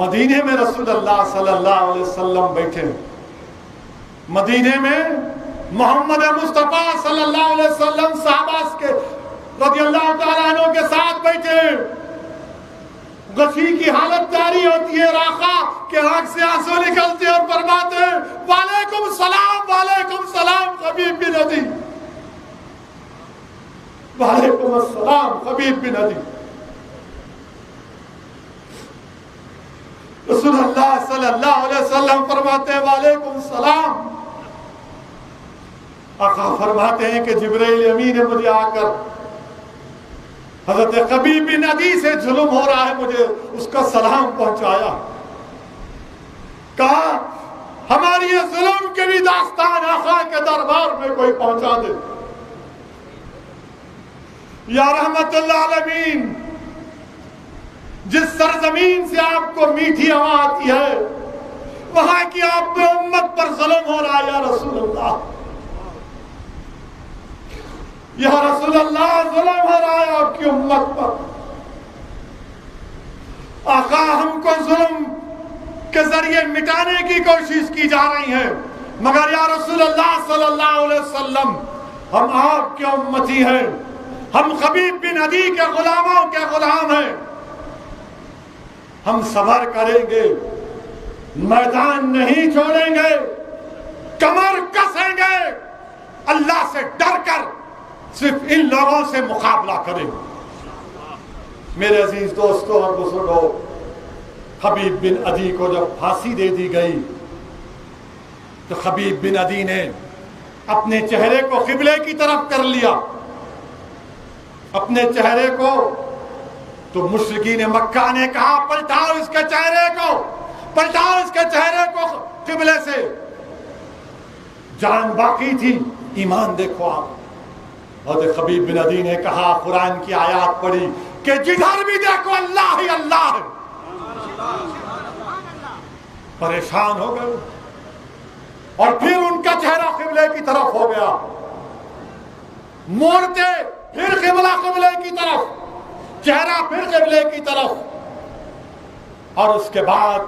مدینے میں رسول اللہ صلی اللہ علیہ وسلم بیٹھے, مدینے میں محمد مصطفیٰ صلی اللہ علیہ وسلم صحابہ کے رضی اللہ تعالیٰ عنہ کے ساتھ بیٹھے ہیں، غشی کی حالت جاری ہوتی ہے، راقہ کے آنکھ سے آنسو نکلتے اور فرماتے ہیں وعلیکم السلام حبیب بن عدی، وعلیکم السلام حبیب بن عدی۔ رسول اللہ صلی اللہ علیہ وسلم فرماتے ہیں وعلیکم السلام۔ آقا فرماتے ہیں کہ جبرائیل امین نے مجھے آ کر حضرت حبیب بن عدی سے ظلم ہو رہا ہے مجھے اس کا سلام پہنچایا، کہا ہماری یہ ظلم کے بھی داستان آقا کے دربار میں کوئی پہنچا دے۔ یا رحمت اللہ العالمین، جس سرزمین سے آپ کو میٹھی ہوا آتی ہے وہاں کی آپ پہ امت پر ظلم ہو رہا ہے یا رسول اللہ، یا رسول اللہ ظلم ہو رہا ہے آپ کی امت پر۔ آقا ہم کو ظلم کے ذریعے مٹانے کی کوشش کی جا رہی ہے، مگر یا رسول اللہ صلی اللہ علیہ وسلم ہم آپ کے امتی ہیں، ہم حبیب بن عدی کے غلاموں کے غلام ہیں، ہم صبر کریں گے، میدان نہیں چھوڑیں گے، کمر کسیں گے، اللہ سے ڈر کر صرف ان لوگوں سے مقابلہ کریں گے۔ میرے عزیز دوستوں اور بزرگوں، حبیب بن عدی کو جب پھانسی دے دی گئی تو حبیب بن عدی نے اپنے چہرے کو قبلے کی طرف کر لیا، اپنے چہرے کو، تو مشرکین مکہ نے کہا پلٹاؤ اس کے چہرے کو، پلٹاؤ اس کے چہرے کو قبلے سے۔ جان باقی تھی، ایمان دیکھو آپ۔ اور حبیب بن عدی نے کہا، قرآن کی آیات پڑھی کہ جدھر بھی دیکھو اللہ ہی اللہ ہے۔ پریشان ہو گئے اور پھر ان کا چہرہ قبلے کی طرف ہو گیا، موڑتے پھر قبلہ قبلے کی طرف، چہرہ پھر قبلے کی طرف، اور اس کے بعد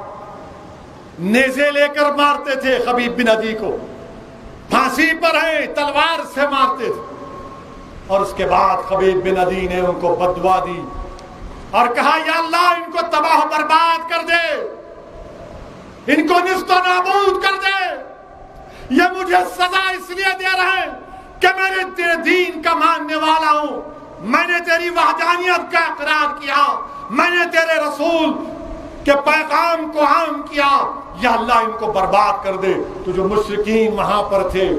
نیزے لے کر مارتے تھے حبیب بن عدی کو، پھانسی پر ہیں تلوار سے مارتے تھے۔ اور اس کے بعد حبیب بن عدی نے ان کو بددعا دی اور کہا یا اللہ ان کو تباہ برباد کر دے، ان کو نیست و نابود کر دے، یہ مجھے سزا اس لیے دے رہے ہیں کہ میں تیرے دین کا ماننے والا ہوں، میں نے تیری وحدانیت کا اقرار کیا، میں نے تیرے رسول کے پیغام کو عام کیا، یا اللہ ان کو برباد کر دے۔ تو جو مشرکین وہاں پر تھے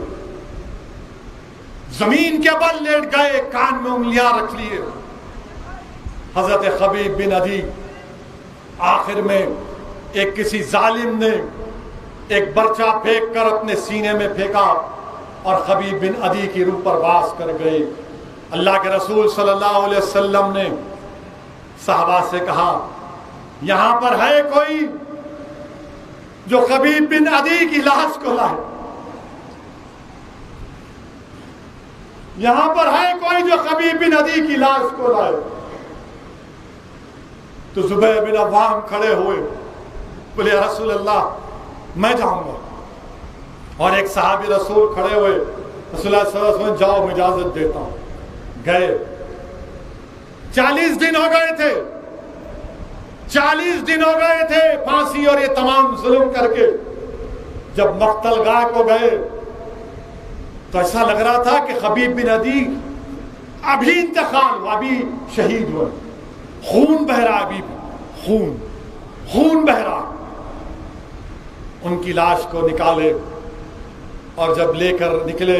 زمین کے بل لیٹ گئے، کان میں انگلیاں رکھ لیے۔ حضرت حبیب بن عدی آخر میں ایک کسی ظالم نے ایک برچہ پھینک کر اپنے سینے میں پھینکا اور حبیب بن عدی کی روح پرواز کر گئے۔ اللہ کے رسول صلی اللہ علیہ وسلم نے صحابہ سے کہا یہاں پر ہے کوئی جو حبیب بن عدی کی لاش کو لائے، یہاں پر ہے کوئی جو حبیب بن عدی کی لاش کو لائے۔ تو زبیر بن عوام کھڑے ہوئے، بولے یا رسول اللہ میں جاؤں گا، اور ایک صحابی رسول کھڑے ہوئے، رسول اللہ صلی اللہ علیہ وسلم جاؤ میں اجازت دیتا ہوں۔ گئے، 40 دن ہو گئے تھے، 40 دن ہو گئے تھے پھانسی اور یہ تمام ظلم کر کے۔ جب مقتل گاہ کو گئے تو ایسا لگ رہا تھا کہ حبیب بن عدی ابھی انتقال ہوا، ابھی شہید ہوئے، خون بہ رہا، ابھی خون بہ رہا۔ ان کی لاش کو نکالے اور جب لے کر نکلے